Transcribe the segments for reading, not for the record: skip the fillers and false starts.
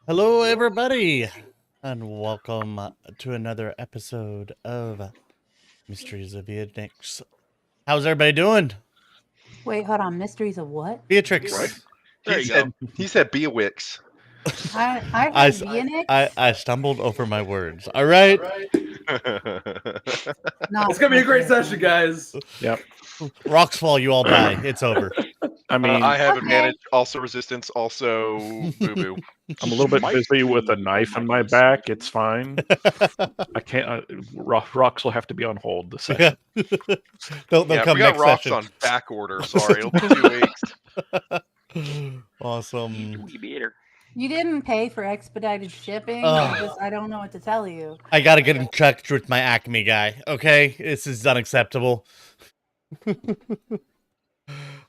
Hello, everybody, and welcome to another episode of Mysteries of Vyatryx. How's everybody doing? Wait, hold on. Mysteries of what? Vyatryx. Right. There you go. He said Beowix. I I, heard s- Vienix. I stumbled over my words. All right. Not It's gonna be a great session, guys. Yep. Rocks fall, you all die. It's over. I mean, I have Okay. advantage, also resistance, also boo boo. I'm a little bit Might busy with a be knife in my Michael's. back. It's fine. I can't. Rocks will have to be on hold this session. they'll Yeah, come we got next rocks session. on back order. Sorry, it'll be 2 weeks. Awesome. You didn't pay for expedited shipping. Ugh. I don't know what to tell you. I gotta get in touch with my Acme guy. Okay, this is unacceptable.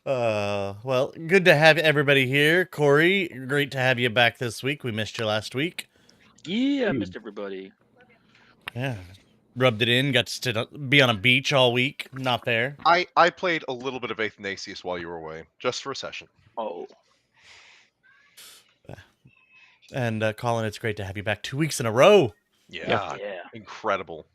Well, good to have everybody here. Corey, great to have you back this week. We missed you last week. Yeah, I missed everybody. Yeah, rubbed it in. Got to be on a beach all week. Not fair. I played a little bit of Athanasius while you were away, just for a session. Oh, And Colin, it's great to have you back 2 weeks in a row. Yeah, yeah. incredible.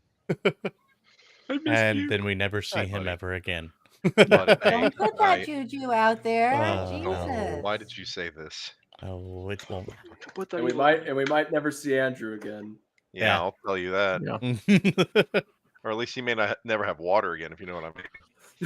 And then we never see Hi, him buddy. ever again. But, hey, Don't put that I- juju out there. Oh, Jesus. why did you say this? Oh, it won't. Put that And we might never see Andrew again. Yeah, Yeah. I'll tell you that. Yeah. Or at least he may not never have water again, if you know what I mean.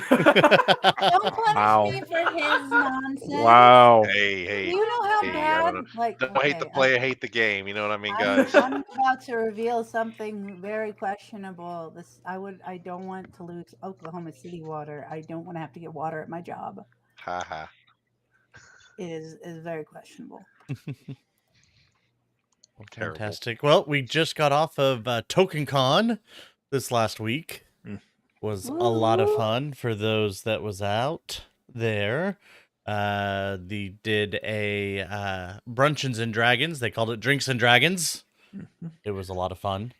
Don't punish Wow. me for his nonsense. Wow. Hey. You know how Hey, bad. Don't hate the player, hate the game. You know what I mean, guys? I'm about to reveal something very questionable. I don't want to lose Oklahoma City water. I don't want to have to get water at my job. Ha ha. It is very questionable. Terrible. Fantastic. Well, we just got off of TokenCon this last week. Was a lot of fun for those that was out there. They did a Bruncheons and Dragons. They called it Drinks and Dragons. It was a lot of fun.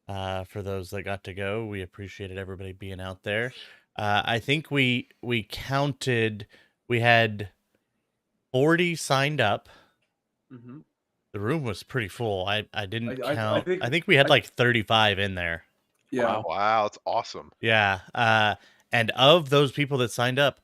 For those that got to go, we appreciated everybody being out there. I think we counted. We had 40 signed up. Mhm. The room was pretty full. I didn't I count. I think, think- we had like 35 in there. Yeah. Wow, it's awesome. Yeah. And of those people that signed up,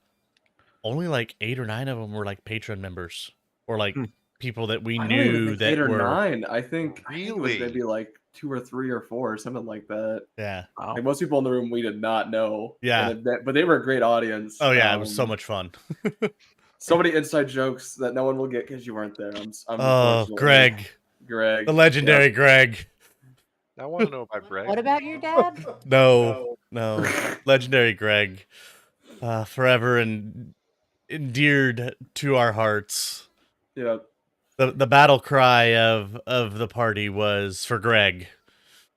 only like 8 or 9 of them were like patron members or like people that we I don't even knew think that 8 or were. 9. I think it was Really? maybe like 2 or 3 or 4, something like that. Yeah. Wow. Like most people in the room we did not know. Yeah. But they were a great audience. Oh yeah, it was so much fun. So many inside jokes that no one will get because you weren't there. I'm Oh, unfortunately- Greg, Greg. the legendary Greg. I want to know about Greg. What about your dad? No, legendary Greg, forever and endeared to our hearts. Yeah. The battle cry of the party was for Greg.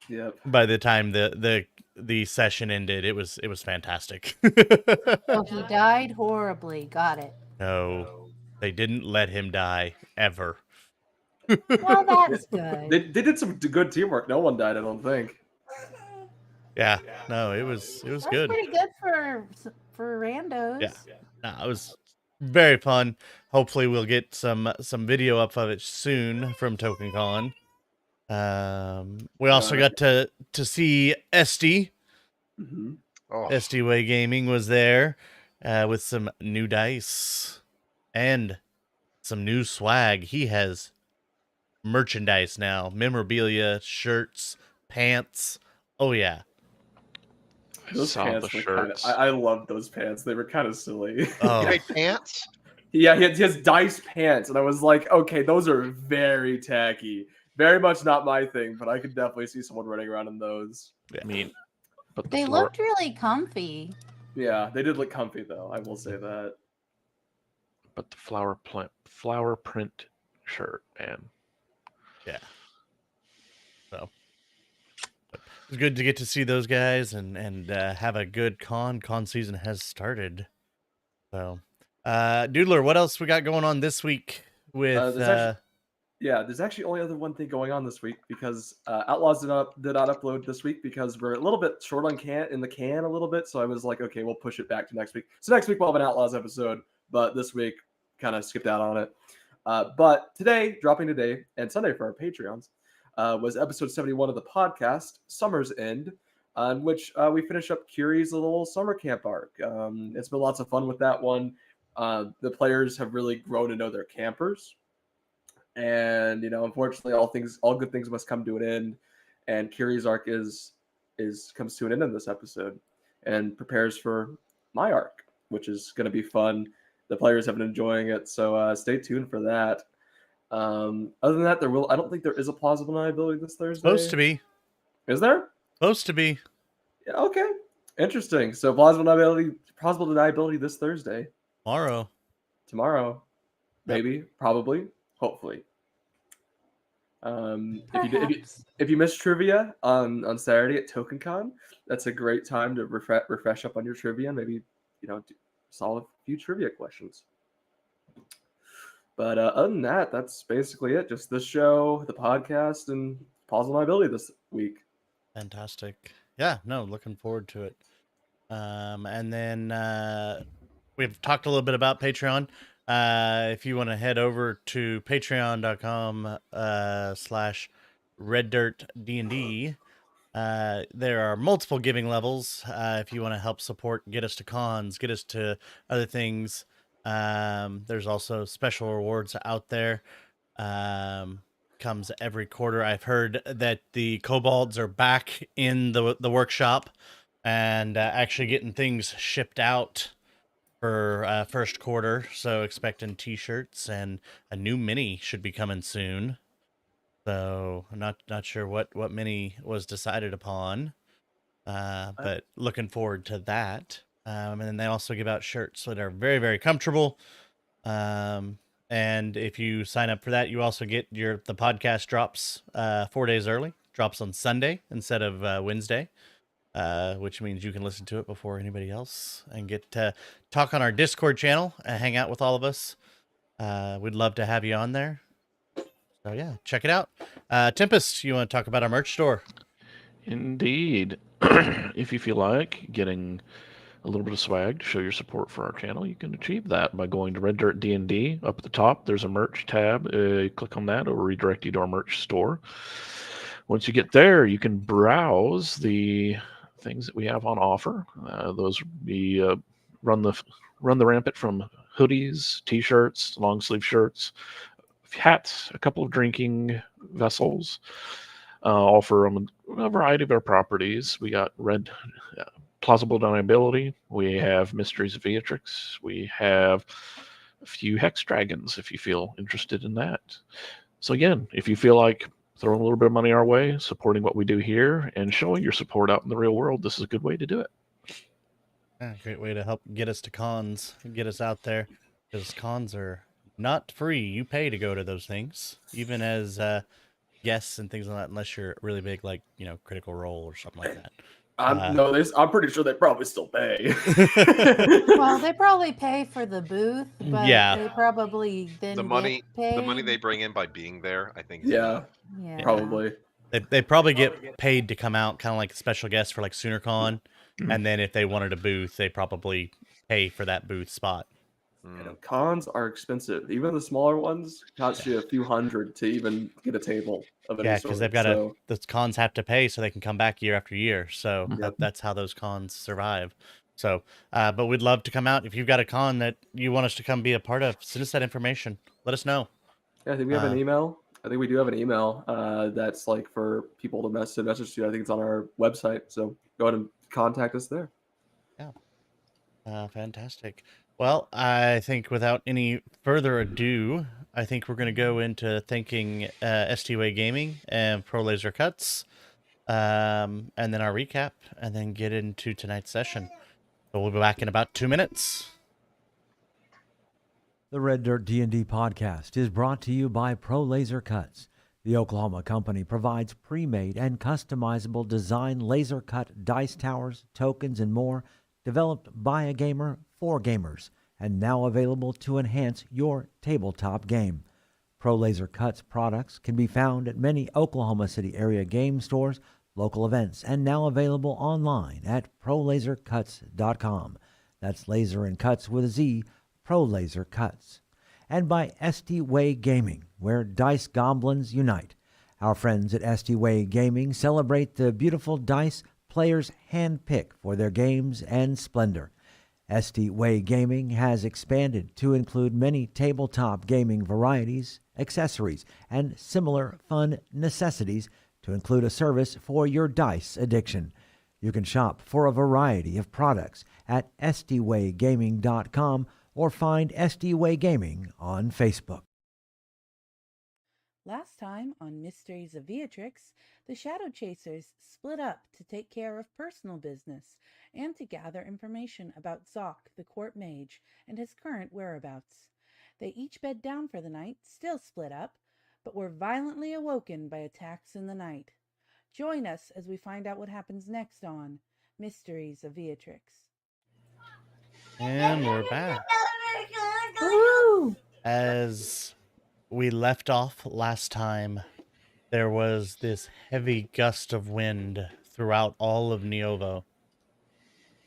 Yep. By the time the session ended, it was fantastic. Oh, he died horribly. Got it. No, they didn't let him die ever. Well, that's good. They did some good teamwork. No one died, I don't think. Yeah, no, it was That's good. pretty good for randos. Yeah. No, it was very fun. Hopefully, we'll get some video up of it soon from TokenCon. We also got to see Esty. Mm-hmm. Oh, SD Way Gaming was there with some new dice and some new swag. He has merchandise now, memorabilia, shirts, pants. Oh yeah. I Those saw pants the were kinda, shirts. I loved those pants. They were kind of silly. you Oh, make pants? Yeah, he has dice pants, and I was like, okay, those are very tacky. Very much not my thing, but I could definitely see someone running around in those. I mean, but the They floor, looked really comfy. Yeah, they did look comfy though. I will say that. but the flower print shirt, man. it was good to get to see those guys and have a good con season has started. So, Doodler, what else we got going on this week with? There's actually only other one thing going on this week because Outlaws did not upload this week because we're a little bit short on the can a little bit. So I was like, okay, we'll push it back to next week. So next week we'll have an Outlaws episode, but this week kind of skipped out on it. But dropping today and Sunday for our Patreons, was episode 71 of the podcast, Summer's End, on which we finish up Curie's little summer camp arc. It's been lots of fun with that one. The players have really grown to know their campers. And, unfortunately, all good things must come to an end. And Curie's arc comes to an end in this episode and prepares for my arc, which is going to be fun. The players have been enjoying it, so stay tuned for that. Other than that, I don't think there is a plausible deniability this Thursday. Supposed to be. Is there? Supposed to be. Yeah, okay. Interesting. So plausible deniability this Thursday. Tomorrow. Maybe, probably, hopefully. If you missed trivia on Saturday at TokenCon, that's a great time to refresh up on your trivia and maybe solve a few trivia questions. But other than that, that's basically it. Just this show, the podcast, and plausible deniability this week. Fantastic. Yeah, no, looking forward to it. And then we've talked a little bit about Patreon. If you want to head over to patreon.com/reddirtdnd, there are multiple giving levels. If you want to help support, get us to cons, get us to other things. There's also special rewards out there. Comes every quarter. I've heard that the kobolds are back in the workshop and actually getting things shipped out for first quarter, so expecting t-shirts, and a new mini should be coming soon. So I'm not sure what mini was decided upon, but looking forward to that. And then they also give out shirts that are very, very comfortable. And if you sign up for that, you also get the podcast drops 4 days early. Drops on Sunday instead of Wednesday. Which means you can listen to it before anybody else and get to talk on our Discord channel and hang out with all of us. We'd love to have you on there. So yeah, check it out. Tempest, you want to talk about our merch store? Indeed. If you feel like getting a little bit of swag to show your support for our channel, you can achieve that by going to Red Dirt D&D. Up at the top, there's a merch tab. Click on that. It'll redirect you to our merch store. Once you get there, you can browse the things that we have on offer. Those would be run the rampant from hoodies, t-shirts, long sleeve shirts, hats, a couple of drinking vessels. Offer them a variety of our properties. We got plausible deniability. We have Mysteries of Vyatryx. We have a few hex dragons if you feel interested in that. So again, if you feel like throwing a little bit of money our way, supporting what we do here, and showing your support out in the real world, this is a good way to do it. Yeah, great way to help get us to cons, get us out there, because cons are not free. You pay to go to those things, even as guests and things like that, unless you're really big, like Critical Role or something like that. I'm pretty sure they probably still pay. Well, they probably pay for the booth, but they probably then the money get paid. the money they bring in by being there, I think. Yeah. Probably. They probably get paid to come out, kind of like a special guest for like SoonerCon, and then if they wanted a booth, they probably pay for that booth spot. Cons are expensive. Even the smaller ones cost you a few hundred to even get a table of any sort. Because they've got the cons have to pay so they can come back year after year. So that's how those cons survive. So, but we'd love to come out. If you've got a con that you want us to come be a part of, send us that information. Let us know. Yeah, I think we have an email. I think we do have an email that's like for people to message to. I think it's on our website. So go ahead and contact us there. Yeah. Fantastic. Well, I think without any further ado, I think we're going to go into thanking STWay Gaming and Pro Laser Cuts, and then our recap, and then get into tonight's session. So we'll be back in about 2 minutes. The Red Dirt D&D podcast is brought to you by Pro Laser Cuts. The Oklahoma company provides pre-made and customizable design laser cut dice towers, tokens, and more, developed by a gamer for gamers, and now available to enhance your tabletop game. Pro Laser Cuts products can be found at many Oklahoma City area game stores, local events, and now available online at prolasercuts.com. That's laser and cuts with a Z, Pro Laser Cuts. and by SD Way Gaming, where dice goblins unite. Our friends at SD Way Gaming celebrate the beautiful dice players handpick for their games and splendor. SD Way Gaming has expanded to include many tabletop gaming varieties, accessories, and similar fun necessities to include a service for your dice addiction. You can shop for a variety of products at sdwaygaming.com or find SD Way Gaming on Facebook. Last time on Mysteries of Vyatryx, the Shadow Chasers split up to take care of personal business and to gather information about Zoc, the court mage, and his current whereabouts. They each bed down for the night, still split up, but were violently awoken by attacks in the night. Join us as we find out what happens next on Mysteries of Vyatryx. And we're back. Woo! As we left off last time, there was this heavy gust of wind throughout all of Neovo.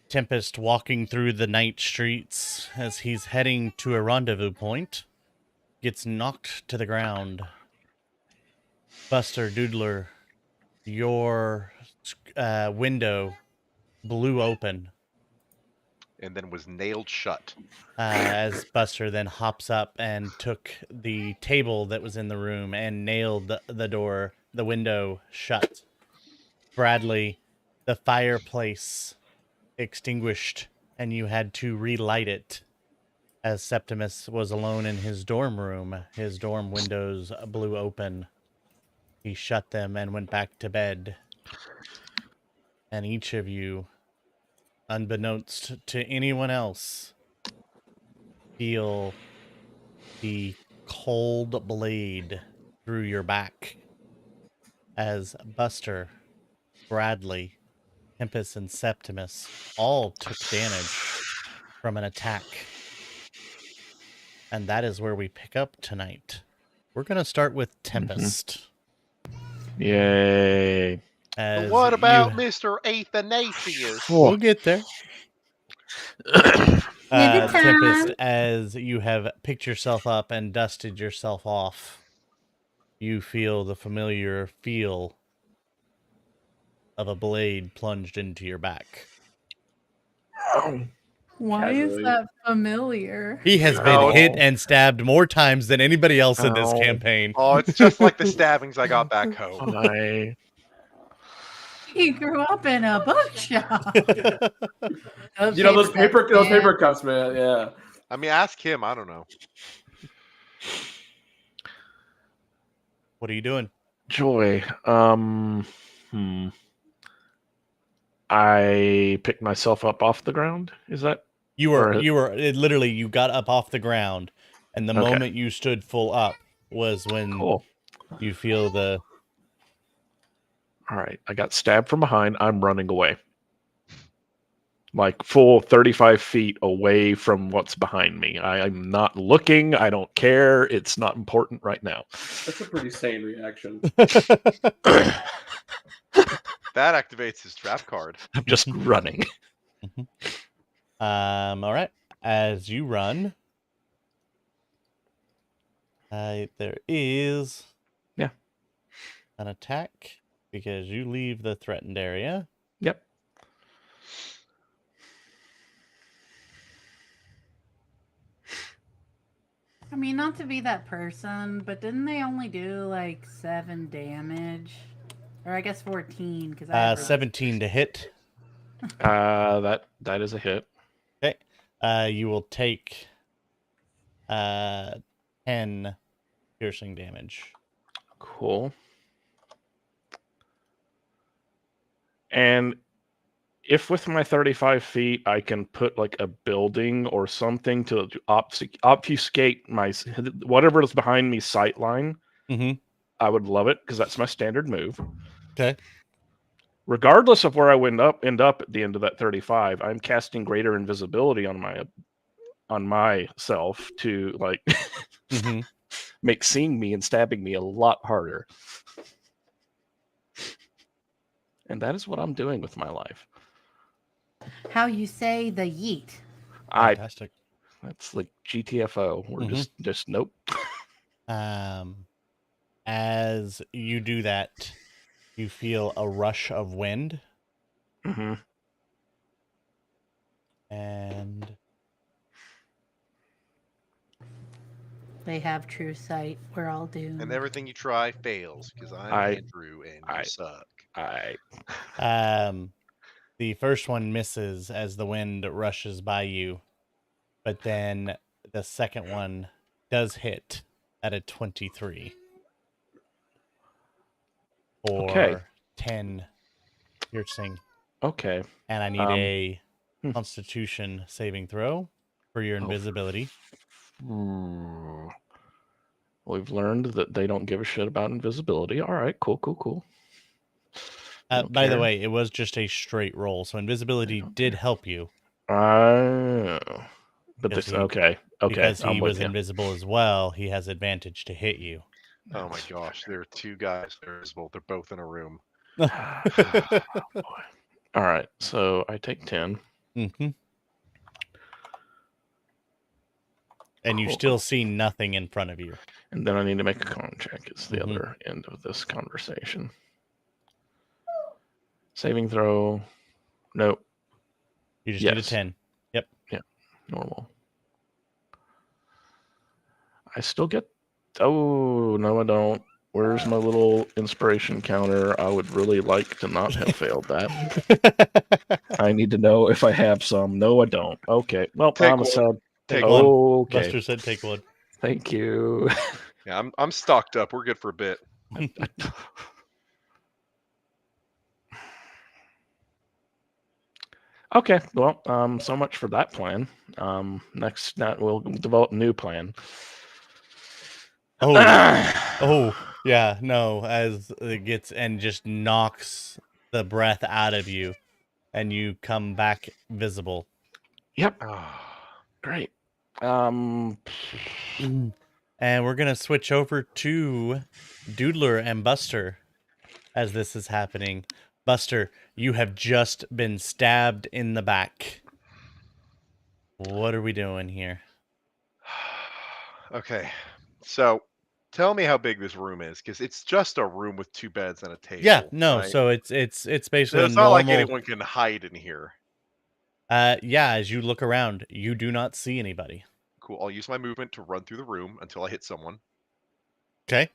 Tempest walking through the night streets as he's heading to a rendezvous point gets knocked to the ground. Buster Doodler, your window blew open And then was nailed shut. as Buster then hops up and took the table that was in the room and nailed the window shut. Bradley, the fireplace extinguished, and you had to relight it as Septimus was alone in his dorm room. His dorm windows blew open. He shut them and went back to bed. And each of you, unbeknownst to anyone else, feel the cold blade through your back as Buster, Bradley, Tempest, and Septimus all took damage from an attack. And that is where we pick up tonight. We're going to start with Tempest. Yay. But As what about you- Mr. Athanasius? We'll get there. Another Tempest, time. as you have picked yourself up and dusted yourself off, you feel the familiar feel of a blade plunged into your back. Why is that familiar? He has been hit and stabbed more times than anybody else in this campaign. Oh, it's just like the stabbings I got back home. I He grew up in a bookshop. You know those paper cups, man. Yeah. I mean, ask him. I don't know. What are you doing? Joy. I picked myself up off the ground. Is that You were literally, you got up off the ground, and the Okay. moment you stood full up was when cool? you feel the... All right. I got stabbed from behind. I'm running away. Like full 35 feet away from what's behind me. I'm not looking. I don't care. It's not important right now. That's a pretty sane reaction. That activates his trap card. I'm just running. All right. As you run, there is an attack because you leave the threatened area. Yep. I mean, not to be that person, but didn't they only do like 7 damage? Or I guess 14 because I 17 to hit. That is a hit. Okay. You will take 10 piercing damage. Cool. And if with my 35 feet I can put like a building or something to obfuscate my whatever is behind me sight line, I would love it because that's my standard move. Okay. Regardless of where I end up at the end of that 35, I'm casting greater invisibility on myself to like make seeing me and stabbing me a lot harder. And that is what I'm doing with my life. How you say the yeet. Fantastic. That's like GTFO. We're just nope. As you do that, you feel a rush of wind, Mm-hmm. and They have true sight. We're all doomed. And everything you try fails because I'm Andrew and you suck. the first one misses as the wind rushes by you, but then the second one does hit at a 23 for 10 piercing. Okay. And I need a Constitution saving throw for your invisibility. We've learned that they don't give a shit about invisibility. All right, cool. By the way, it was just a straight roll, so invisibility did help you. But Because this because he was invisible as well, he has advantage to hit you. Oh my gosh, there are two guys that are invisible. They're both in a room. All right, so I take 10. Mm-hmm. And you still see nothing in front of you. And then I need to make a con check. It's the other end of this conversation. Saving throw. Nope. You just need a 10. Yep. Normal. I still get... Oh, no, I don't. Where's my little inspiration counter? I would really like to not have failed that. I need to know if I have some. No, I don't. Okay. Well, I'm sad. Take one. Okay. Buster said take one. Thank you. Yeah, I'm stocked up. We're good for a bit. Okay. Well, so much for that plan. Next, we'll develop a new plan. Yeah, no, as it gets and just knocks the breath out of you and you come back visible. Yep. Great. And we're going to switch over to Doodler and Buster as this is happening. Buster, you have just been stabbed in the back. What are we doing here? Okay, so tell me how big this room is, because it's just a room with 2 beds and a table. Yeah, no, right? so it's basically So it's not like anyone can hide in here. Yeah, as you look around, you do not see anybody. Cool. I'll use my movement to run through the room until I hit someone. Okay.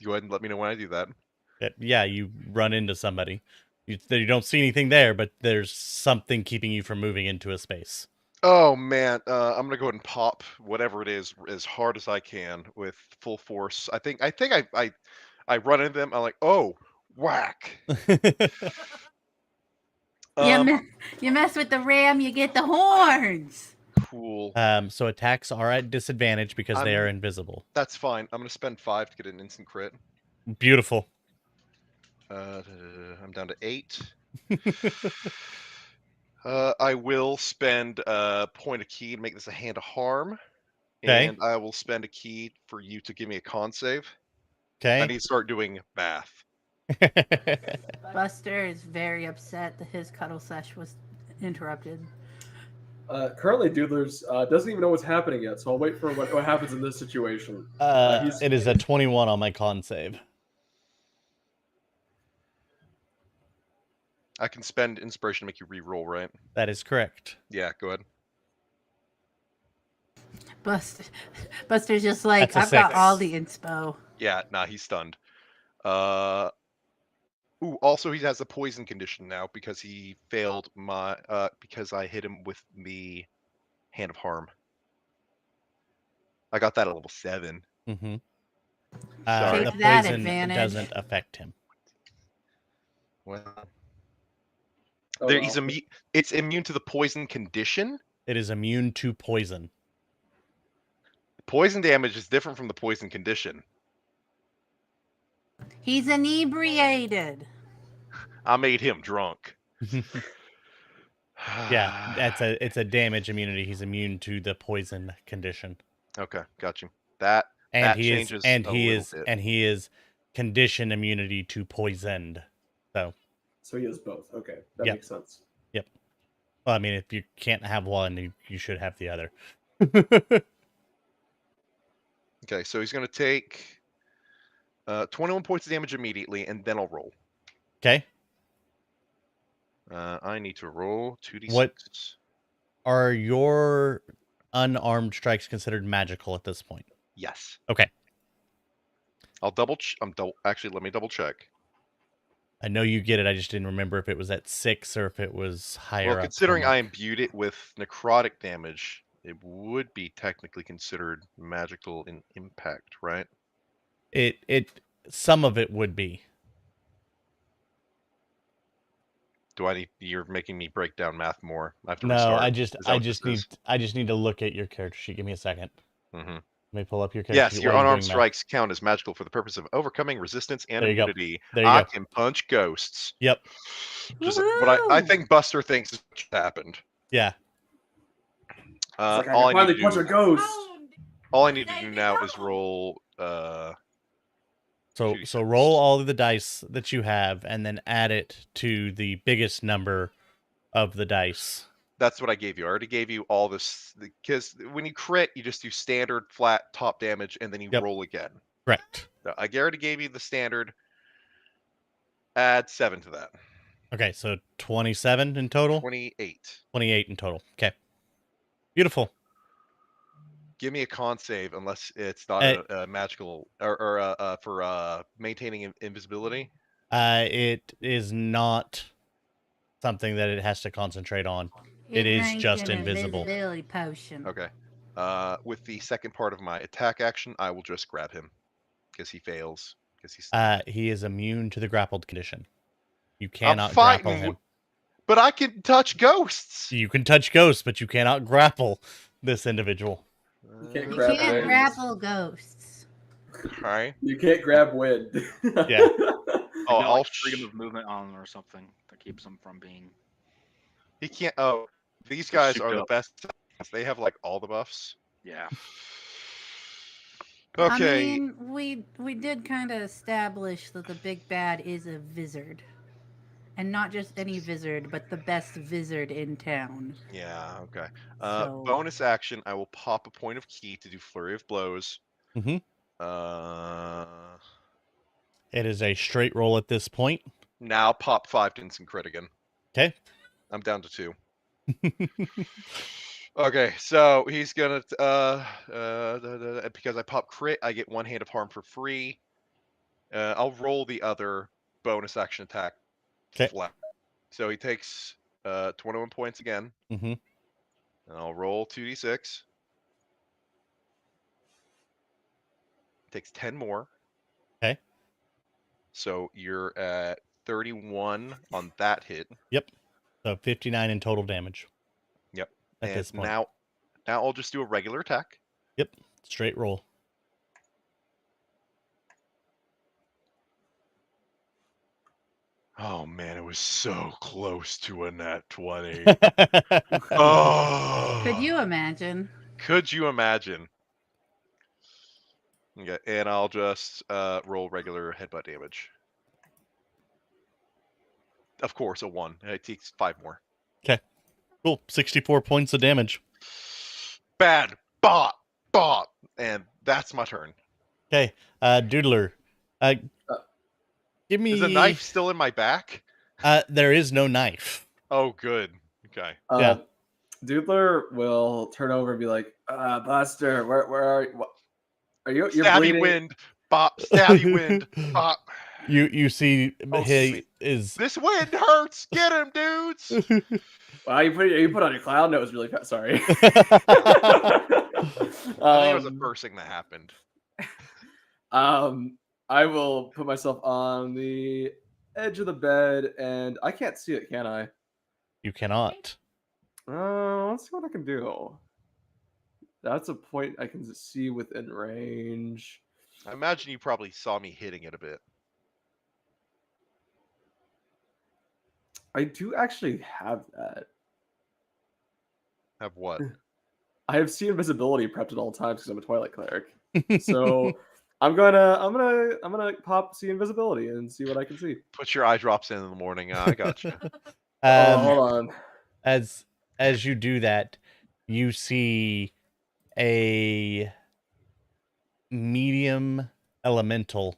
Go ahead and let me know when I do that. Yeah, you run into somebody. You don't see anything there, but there's something keeping you from moving into a space. Oh man, I'm gonna go ahead and pop whatever it is as hard as I can with full force. I think I run into them. I'm like, oh, whack. You mess with the ram, you get the horns. Cool. So attacks are at disadvantage because they are invisible. That's fine. I'm gonna spend 5 to get an instant crit. Beautiful. I'm down to 8. I will spend a point of key to make this a hand of harm. Okay. And I will spend a key for you to give me a con save. Okay. I need to start doing math. Buster is very upset that his cuddle sesh was interrupted. Currently, Doodlers doesn't even know what's happening yet, so I'll wait for what happens in this situation. It is a 21 on my con save. I can spend inspiration to make you re-roll, right? That is correct. Yeah, go ahead. Buster's just like, I've got all the inspo. Yeah, nah, he's stunned. Ooh, also he has a poison condition now because he failed my because I hit him with the hand of harm. I got that at level 7. Mm-hmm. Sorry. The poison doesn't affect him. Well, he's immune. It's immune to the poison condition. It is immune to poison. Poison damage is different from the poison condition. He's inebriated. I made him drunk. Yeah, it's a damage immunity. He's immune to the poison condition. Okay, got you. That changes he is condition immunity to poisoned. So he is both. Okay, that makes sense. Yep. Well, I mean, if you can't have one, you should have the other. Okay, so he's going to take 21 points of damage immediately, and then I'll roll. Okay. I need to roll 2d6. What are your unarmed strikes considered magical at this point? Yes. Okay. Actually, let me double check. I know you get it. I just didn't remember if it was at 6 or if it was higher Well, up. considering from I like- imbued it with necrotic damage, it would be technically considered magical in impact, right? some of it would be. You're making me break down math more. I have to No, restart. I Is just that I what just this need is? I just need to look at your character sheet. Give me a second. Mhm. Let me pull up your character Yes, sheet your while you're unarmed doing math. strikes count as magical for the purpose of overcoming resistance and There you go. immunity. There you I go. can punch ghosts. Yep. Just what I Woohoo! think Buster thinks is what happened. Yeah. It's like I All can I finally need to punch a do, ghost. all I need to do now is roll. So 2d6. roll all of the dice that you have and then add it to the biggest number of the dice. That's what I gave you. I already gave you all this because when you crit, you just do standard flat top damage and then you Yep. roll again. Correct. So I already gave you the standard. Add 7 to that. Okay, so 27 in total? 28. 28 in total. Okay. Beautiful. Give me a con save unless it's not a magical or for maintaining invisibility. It is not something that it has to concentrate on. It is drank just an invisible. invisibility potion. Okay. With the second part of my attack action, I will just grab him because he fails. Because He is immune to the grappled condition. You I'm cannot fighting, grapple him. but I can touch ghosts. You can touch ghosts, but you cannot grapple this individual. You can't You grab can't wind. grapple ghosts. Alright. You can't grab wind. Yeah. Oh, Got, I'll like, freedom of movement on or something that keeps them from being. He can't. Oh, these guys souped are the up. best. They have like all the buffs. Yeah. Okay. I mean, we did kind of establish that the big bad is a wizard. And not just any wizard, but the best wizard in town. Yeah. Okay. So- Bonus action. I will pop a point of key to do flurry of blows. Mm-hmm. Uh. It is a straight roll at this point. Now pop 5 to instant crit again. Okay. I'm down to 2. Okay, so he's gonna because I pop crit, I get 1 hand of harm for free. I'll roll the other bonus action attack. 'Kay. Flat. So he takes 21 points again, Mm-hmm. and I'll roll 2d6. Takes 10 more. Okay. So you're at 31 on that hit. So 59 in total damage. Yep. At And this point. now I'll just do a regular attack. Yep. Straight roll. Oh man, it was so close to a nat 20. Okay. Oh, Could you imagine? Could you imagine? Okay, and I'll just roll regular headbutt damage. Of course, a 1. It takes 5 more. Cool. 64 points of damage. Bad. Bop. Bop. And that's my turn. Okay. Doodler. Give me... Is the knife still in my back? There is no knife. Oh, good. Okay. Yeah. Doodler will turn over and be like, Buster, where are you? What? Are you? You're Stabby bleeding. wind. Bop. Stabby wind. Bop. You see Oh, he sweet. is... This wind hurts. Get him, dudes. Wow, you put on your clown nose really fast. Sorry. I think it was the first thing that happened. I will put myself on the edge of the bed, and I can't see it, can I? You cannot. Let's see what I can do. That's a point I can see within range. I imagine you probably saw me hitting it a bit. I do actually have that. Have what? I have seen invisibility prepped at all times because I'm a Twilight cleric. So I'm gonna pop see invisibility and see what I can see. Put your eye drops in the morning. I got you. Hold on. As as you do that, you see a medium elemental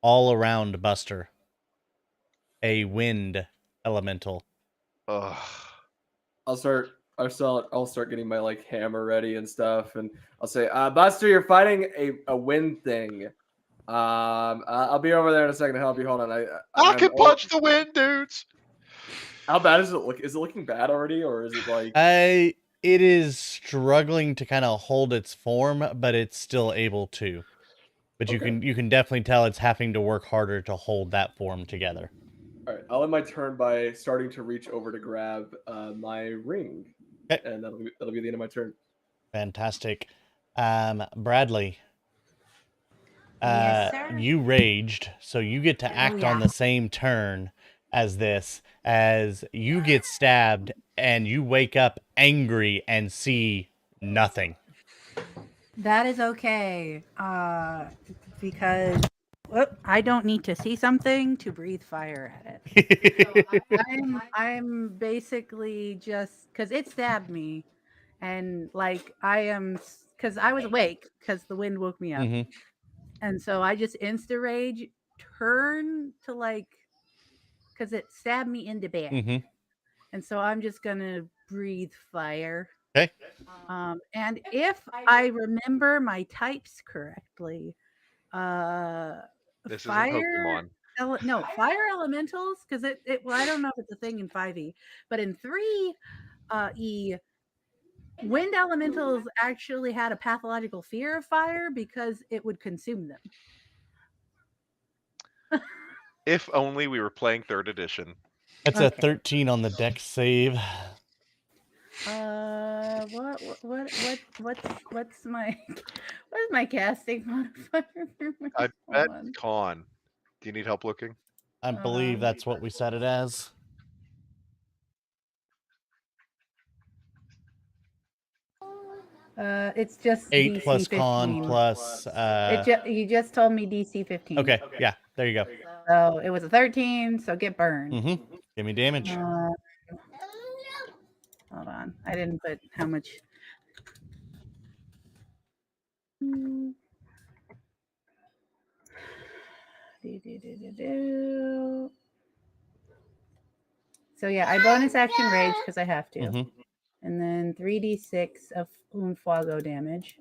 all around Buster. A wind elemental. Ugh. I'll start getting my like hammer ready and stuff, and I'll say, Buster, you're fighting a wind thing. I'll be over there in a second to help you. Hold on. I can punch the wind, dudes. How bad is it look? Is it looking bad already, or is it like? It is struggling to kind of hold its form, but it's still able to. But you can definitely tell it's having to work harder to hold that form together. All right, I'll end my turn by starting to reach over to grab my ring, and that'll be the end of my turn. Fantastic, Bradley. Yes, sir. You raged, so you get to act on the same turn as this, as you get stabbed and you wake up angry and see nothing. That is okay, because I don't need to see something to breathe fire at it. So I'm basically just because it stabbed me, and like because I was awake because the wind woke me up, and so I just insta rage turn to like because it stabbed me in the back, and so I'm just gonna breathe fire. Okay. And if I remember my types correctly, This fire, isn't Pokemon. fire elementals, because well, I don't know if it's a thing in 5e, but in 3e, wind elementals actually had a pathological fear of fire because it would consume them. If only we were playing 3rd edition. That's a 13 on the dex save. What's my casting modifier? I bet con. Do you need help looking? I believe that's what we set it as. It's just 8 DC plus 15. con plus. You just told me DC 15. Okay, yeah, there you go. So it was a 13. So get burned. Give me damage. Hold on, I didn't put how much. So yeah, I bonus action rage because I have to, and then 3d6 of Unfuego damage.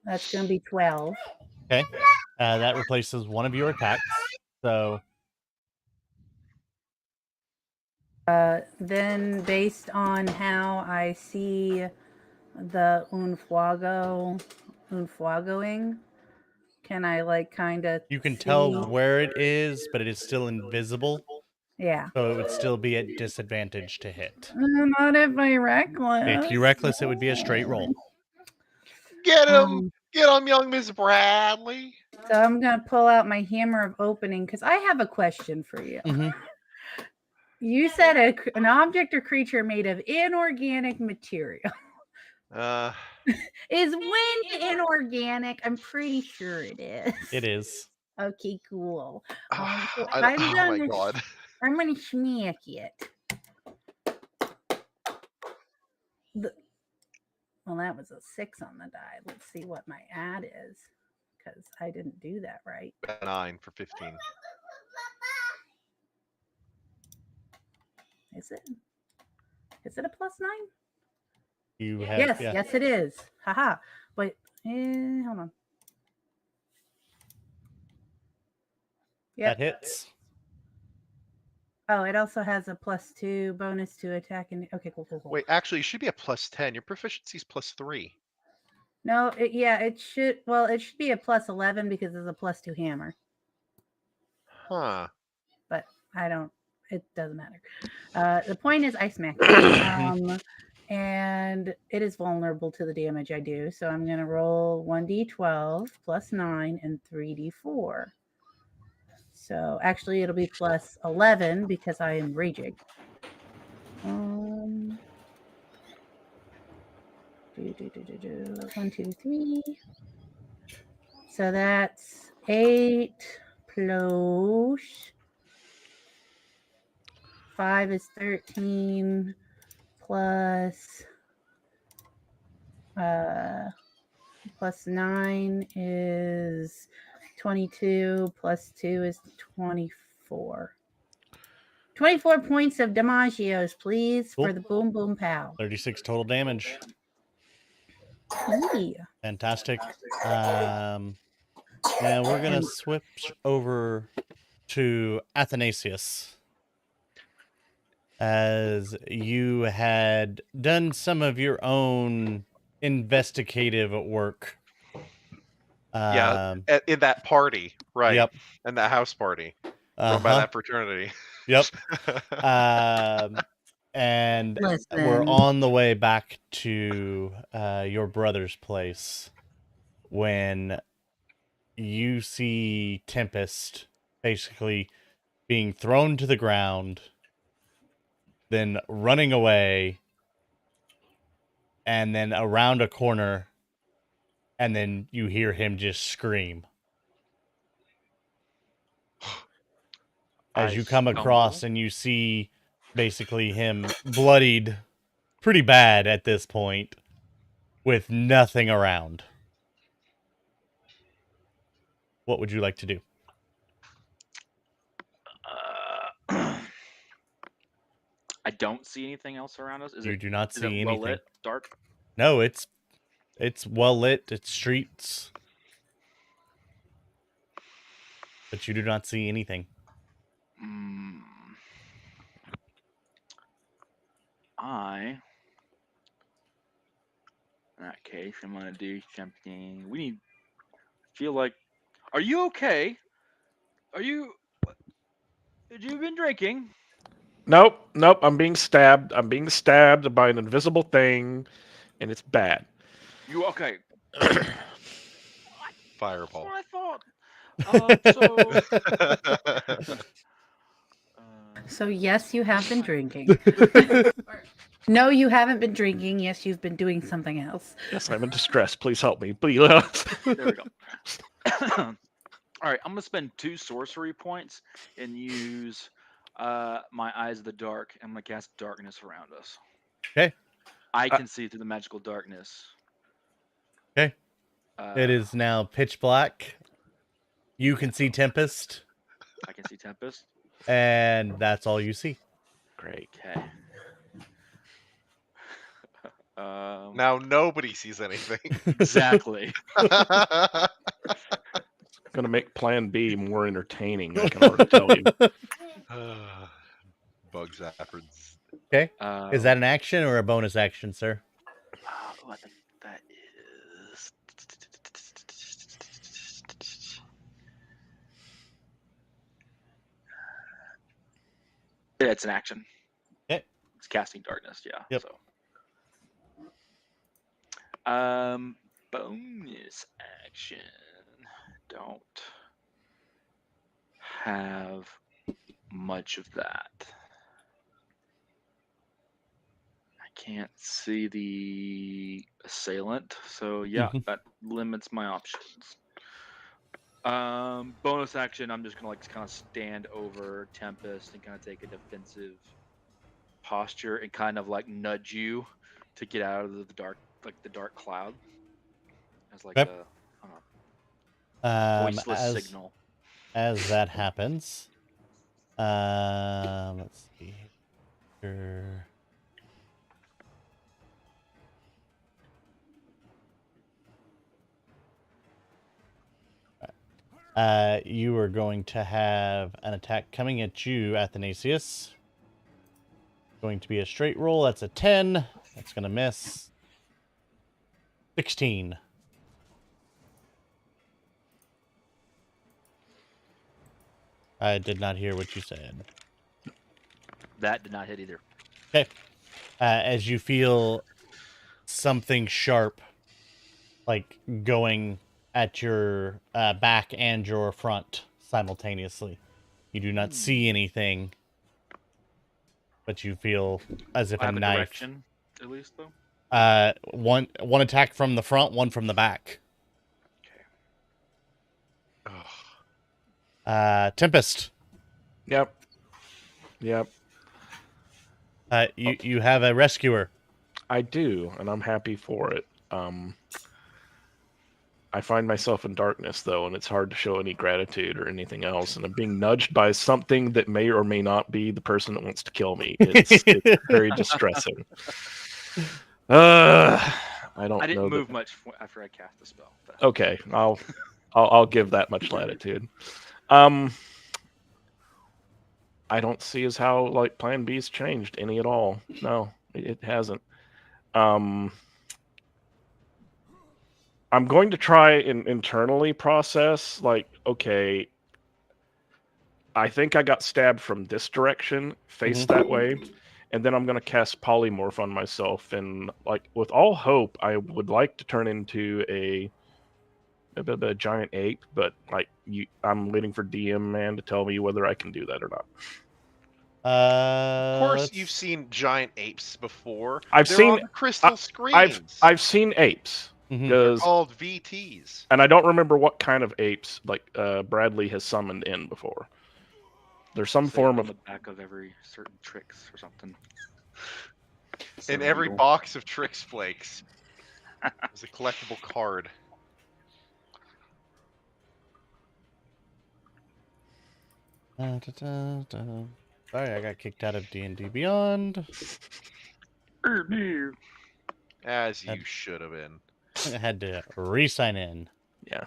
That's going to be 12. Okay, that replaces one of your attacks. So then, based on how I see the Unfuegoing, can I like kind of? You can tell where it is, but it is still invisible. Yeah. So it would still be at disadvantage to hit. Not if I reckless. If you reckless, it would be a straight roll. Get him! Get him, young Miss Bradley! So I'm going to pull out my hammer of opening because I have a question for you. You said an object or creature made of inorganic material. Is wind inorganic? I'm pretty sure it is. It is. Okay, cool. So oh my god. I'm gonna smack it. Well, that was a 6 on the die. Let's see what my add is, because I didn't do that right. 9 for 15. Is it? Is it a +9? You have, yes, it is. Haha. Wait, hold on. That hits. Oh, it also has a +2 bonus to attack. And okay, cool. Wait, actually, it should be a +10. Your proficiency is +3. No, it should. Well, it should be a +11 because it's a +2 hammer. Huh. But I don't. It doesn't matter. The point is, I smacked it. And it is vulnerable to the damage I do. So I'm going to roll 1d12 +9 and 3d4. So actually, it'll be +11 because I am raging. 1, 2, 3. So that's 8 plus 5 is 13 plus 9 is 22 plus 2 is 24. 24 points of damagios, please, Cool. for the boom boom pow. 36 total damage. Yeah. Fantastic. Now we're gonna switch over to Athanasius, as you had done some of your own investigative work. Yeah, in that party, right? Yep. In that house party, run by that fraternity. Yep. And we're Listen. on the way back to your brother's place when you see Tempest basically being thrown to the ground, then running away, and then around a corner, and then you hear him just scream. As you come across and you see basically him bloodied pretty bad at this point with nothing around. What would you like to do? I don't see anything else around us. You do not see anything. Well lit? Dark? No, it's well lit. It's streets, but you do not see anything. In that case, I'm gonna do something. Feel like. Are you okay? Have you been drinking? Nope. I'm being stabbed. I'm being stabbed by an invisible thing, and it's bad. You okay? Fireball. That's what I thought. So yes, you have been drinking. No, you haven't been drinking. Yes, you've been doing something else. Yes, I'm in distress. Please help me. Please. There we go. All right, I'm gonna spend 2 sorcery points and use my Eyes of the Dark. I'm gonna cast darkness around us. Okay. I can see through the magical darkness. Okay. It is now pitch black. You can see Tempest. I can see Tempest. And that's all you see. Great. Okay. Now nobody sees anything. Exactly. It's going to make Plan B more entertaining, I can already tell you. Bug zappards. Okay. Is that an action or a bonus action, sir? I think that is. Yeah, it's an action. Okay. It's casting darkness, yeah. Yep. So. Bonus action. Don't have much of that. I can't see the assailant, so yeah, that limits my options. Bonus action, I'm just gonna kind of stand over Tempest and kind of take a defensive posture and kind of nudge you to get out of the dark, the dark cloud, as a voiceless signal. As that happens, let's see here. You are going to have an attack coming at you, Athanasius. Going to be a straight roll. That's a 10. That's going to miss. 16. I did not hear what you said. That did not hit either. Okay. As you feel something sharp, going at your back and your front simultaneously. You do not see anything, but you feel as if I have a knife. Direction, at least, though. One attack from the front, one from the back. Okay. Tempest. Yep. You have a rescuer. I do, and I'm happy for it. I find myself in darkness, though, and it's hard to show any gratitude or anything else. And I'm being nudged by something that may or may not be the person that wants to kill me. It's very distressing. I don't. I didn't know move that... much after I cast the spell. But... Okay, I'll give that much latitude. I don't see as how like Plan B's changed any at all. No, it hasn't. I'm going to try and internally process, like, okay, I think I got stabbed from this direction, face that way, and then I'm going to cast Polymorph on myself, and, like, with all hope, I would like to turn into a giant ape, but, like, I'm waiting for DM Man to tell me whether I can do that or not. Of course, you've seen giant apes before. They're on the crystal screens. I've seen apes. They're called VTs. And I don't remember what kind of apes like Bradley has summoned in before. There's some form of the back of every certain tricks or something. In every box of Trix Flakes, there's a collectible card. Sorry, I got kicked out of D&D Beyond. As you should have been. I had to re-sign in. Yeah.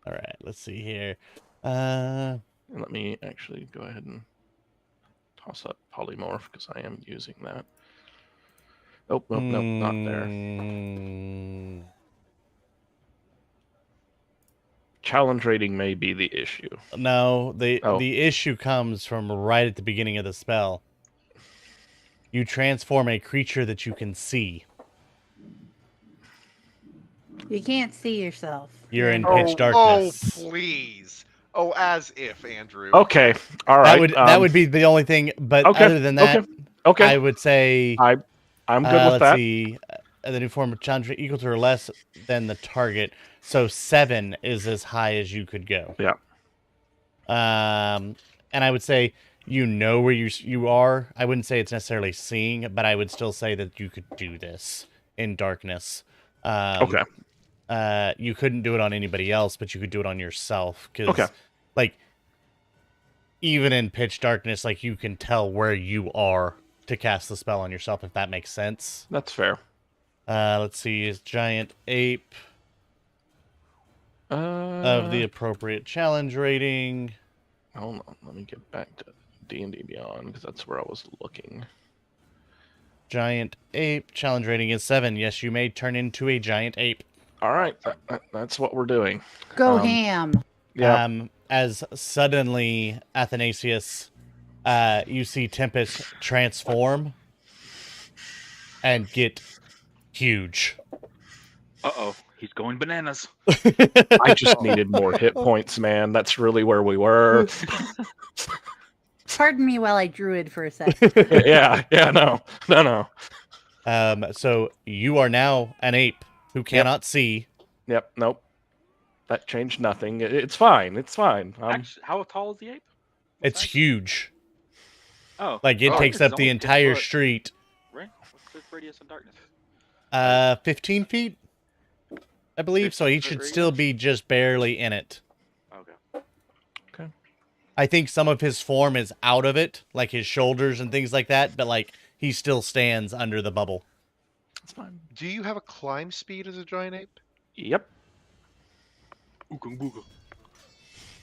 All right, let's see here. Let me actually go ahead and toss up Polymorph because I am using that. Oh, no, not there. Challenge rating may be the issue. No, the issue comes from right at the beginning of the spell. You transform a creature that you can see. You can't see yourself. You're in pitch darkness. Oh, please. Oh, as if, Andrew. Okay, all right. That would be the only thing. But other than that, I would say I'm good with let's that. See, the new form of challenge equal to or less than the target. So 7 is as high as you could go. Yeah. And I would say you know where you are. I wouldn't say it's necessarily seeing, but I would still say that you could do this in darkness. Okay. You couldn't do it on anybody else, but you could do it on yourself. Because, like, even in pitch darkness, like, you can tell where you are to cast the spell on yourself, if that makes sense. That's fair. Let's see, is giant ape of the appropriate challenge rating? Hold on, let me get back to D&D Beyond, because that's where I was looking. Giant ape challenge rating is 7. Yes, you may turn into a giant ape. All right, that's what we're doing. Go ham. Yeah. As suddenly, Athanasius, you see Tempest transform and get huge. Uh-oh, he's going bananas. I just needed more hit points, man. That's really where we were. Pardon me while I druid for a second. Yeah, no. So you are now an ape who cannot see. Yep, nope. That changed nothing. It's fine. Actually, how tall is the ape? It's huge. Oh. Like, it takes up the entire street. Right? What's the radius of darkness? 15 feet, I believe. So he should still be just barely in it. Okay. I think some of his form is out of it, like his shoulders and things like that, but, like, he still stands under the bubble. That's fine. Do you have a climb speed as a giant ape? Yep.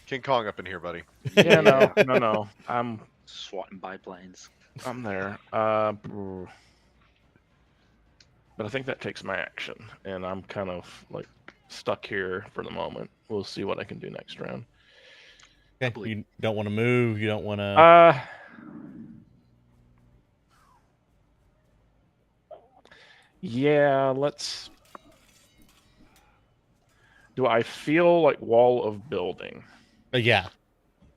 King Kong up in here, buddy. Yeah, no. I'm swatting biplanes. I'm there. But I think that takes my action, and I'm kind of like stuck here for the moment. We'll see what I can do next round. Okay. You don't want to move. You don't want to. Yeah, let's. Do I feel like wall of building? Yeah.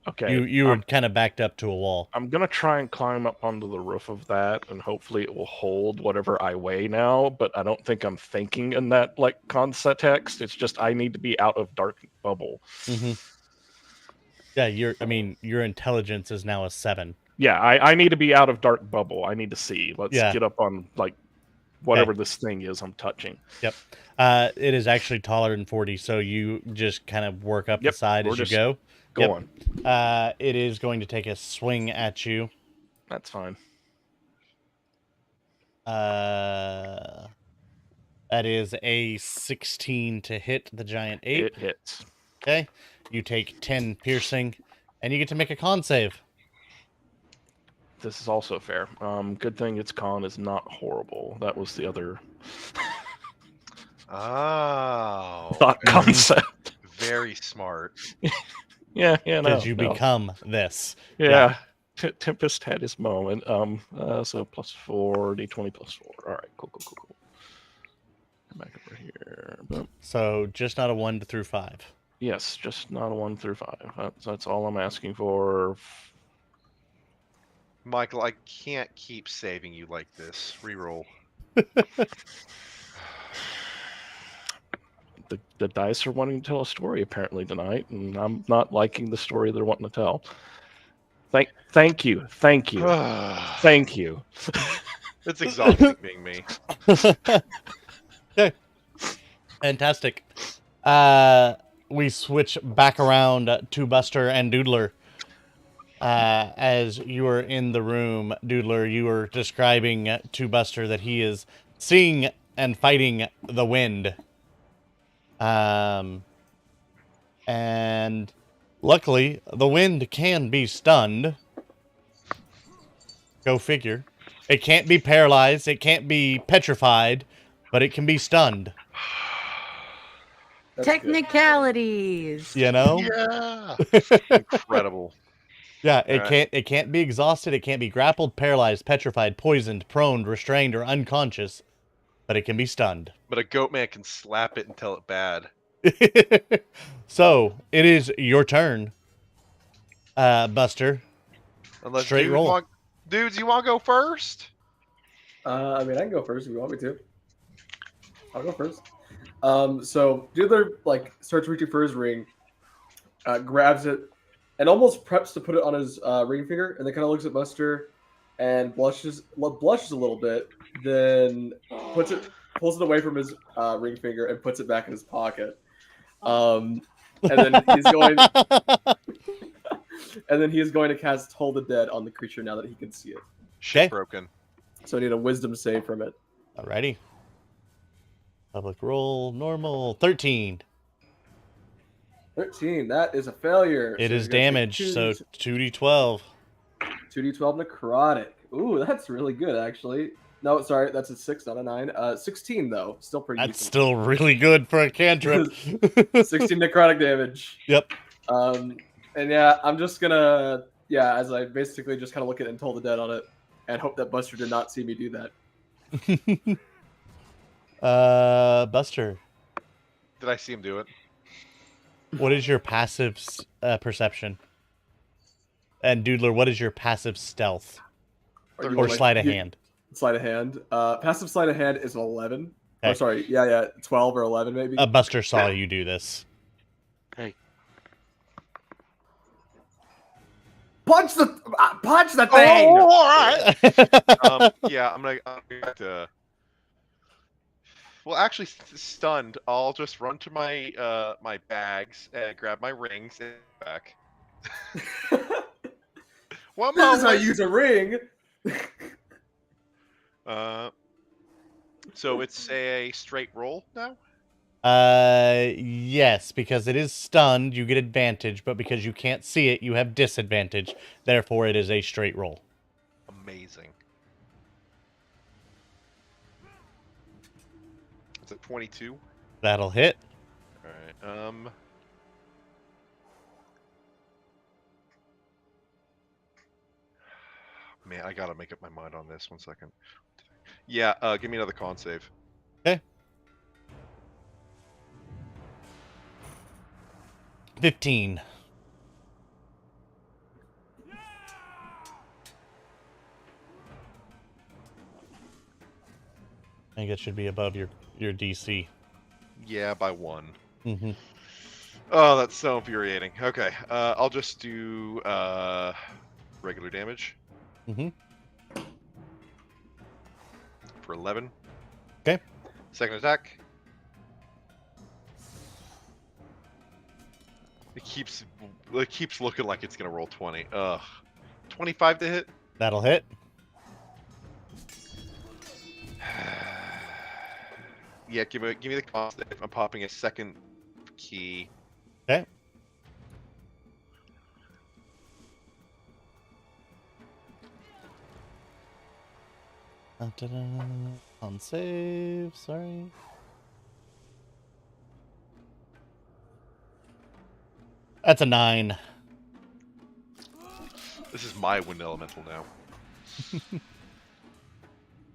Okay. You were kind of backed up to a wall. I'm gonna try and climb up onto the roof of that, and hopefully it will hold whatever I weigh now. But I don't think I'm thinking in that like context. It's just I need to be out of dark bubble. Mm-hmm. Yeah, your intelligence is now a 7. Yeah, I need to be out of dark bubble. I need to see. Let's Yeah. get up on like whatever this thing is I'm touching. Yep. It is actually taller than 40, so you just kind of work up the Yep, side we're as you just go. Go on. It is going to take a swing at you. That's fine. That is a 16 to hit the giant ape. It hits. Okay. You take 10 piercing, and you get to make a con save. This is also fair. Good thing its con is not horrible. That was the other Oh. thought concept. Very smart. Yeah, no. Because you become this. Yeah. Tempest had his moment. So +4, d20 +4. All right, cool. Come back over here. Boom. So just not a 1 through 5. Yes, just not a 1 through 5. That's all I'm asking for. Michael, I can't keep saving you like this. Reroll. The dice are wanting to tell a story apparently tonight, and I'm not liking the story they're wanting to tell. Thank you. Thank you. It's exhausting being me. Okay. Fantastic. We switch back around to Buster and Doodler. As you are in the room, Doodler, you are describing to Buster that he is seeing and fighting the wind. And luckily, the wind can be stunned. Go figure. It can't be paralyzed. It can't be petrified, but it can be stunned. Technicalities. You know? Yeah. Incredible. Yeah, it can't be exhausted, it can't be grappled, paralyzed, petrified, poisoned, prone, restrained, or unconscious, but it can be stunned. But a goat man can slap it and tell it bad. So, it is your turn, Buster. Unless Straight dudes roll. Dudes, you want to go first? I mean, I can go first if you want me to. I'll go first. So Doodler starts reaching for his ring, grabs it, and almost preps to put it on his ring finger, and then kind of looks at Buster and blushes a little bit, then pulls it away from his ring finger and puts it back in his pocket. And then he's going to cast Toll the Dead on the creature now that he can see it. Shit Okay. broken. So I need a wisdom save from it. Alrighty. Public roll, normal, 13. 13. That is a failure. It So is you're gonna take damage, so 2d12. 2d12 necrotic. Ooh, that's really good, actually. No, sorry, that's a 6, not a 9. 16, though. Still pretty That's decent. still really good for a cantrip. 16 necrotic damage. Yep. And yeah, I'm just gonna, as I basically just kind of look at it and Toll the Dead on it, and hope that Buster did not see me do that. Buster, Did I see him do it? what is your passive perception? And Doodler, what is your passive stealth? You Or want, sleight of hand? Sleight of hand. Passive sleight of hand is an 11. Okay. Oh, sorry. 12 or 11 maybe. Buster saw you do this. Hey, Punch the thing! Oh, all right. I'm gonna have to. Well, actually, stunned. I'll just run to my my bags and grab my rings and back. One This is how moment. you use a ring. So it's a straight roll now. Yes, because it is stunned, you get advantage, but because you can't see it, you have disadvantage. Therefore, it is a straight roll. Amazing. It's a 22. That'll hit. All right. Man, I gotta make up my mind on this. 1 second. Yeah. Give me another con save. Okay. 15. I think it should be above your DC. Yeah, by 1. Mm-hmm. Oh, that's so infuriating. Okay. I'll just do regular damage. Mm-hmm. For 11. Okay. Second attack. It keeps looking like it's gonna roll 20. Ugh. 25 to hit. That'll hit. Yeah, give me the cost. I'm popping a second key. Okay. On save, sorry. That's a 9. This is my wind elemental now.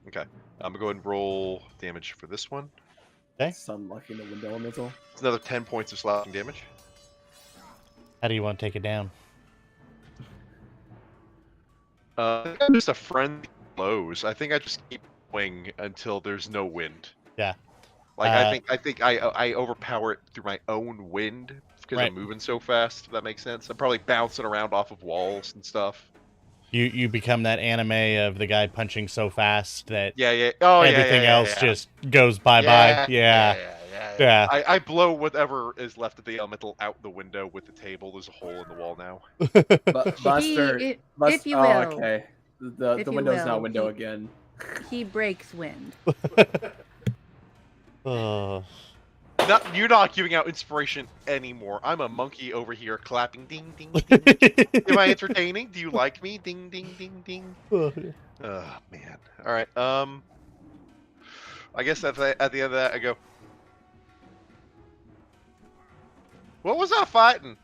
Okay, I'm gonna go ahead and roll damage for this one. Okay. Some lucky in the wind elemental. It's another 10 points of slashing damage. How do you want to take it down? I think I'm just a friendly blows. I think I just keep going until there's no wind. Yeah. Like I think I overpower it through my own wind because Right. I'm moving so fast. If that makes sense. I'm probably bouncing around off of walls and stuff. You become that anime of the guy punching so fast that Yeah. Oh, everything yeah, else yeah. just goes bye-bye. Yeah. Yeah. I blow whatever is left of the elemental out the window with the table. There's a hole in the wall now. Buster, if you oh, will. okay. The If you window's now will, window he- again. He breaks wind. You're not giving out inspiration anymore. I'm a monkey over here clapping, ding, ding, ding. Am I entertaining? Do you like me? Ding, ding, ding, ding. Oh man. All right. I guess at the end of that, I go. What was I fighting?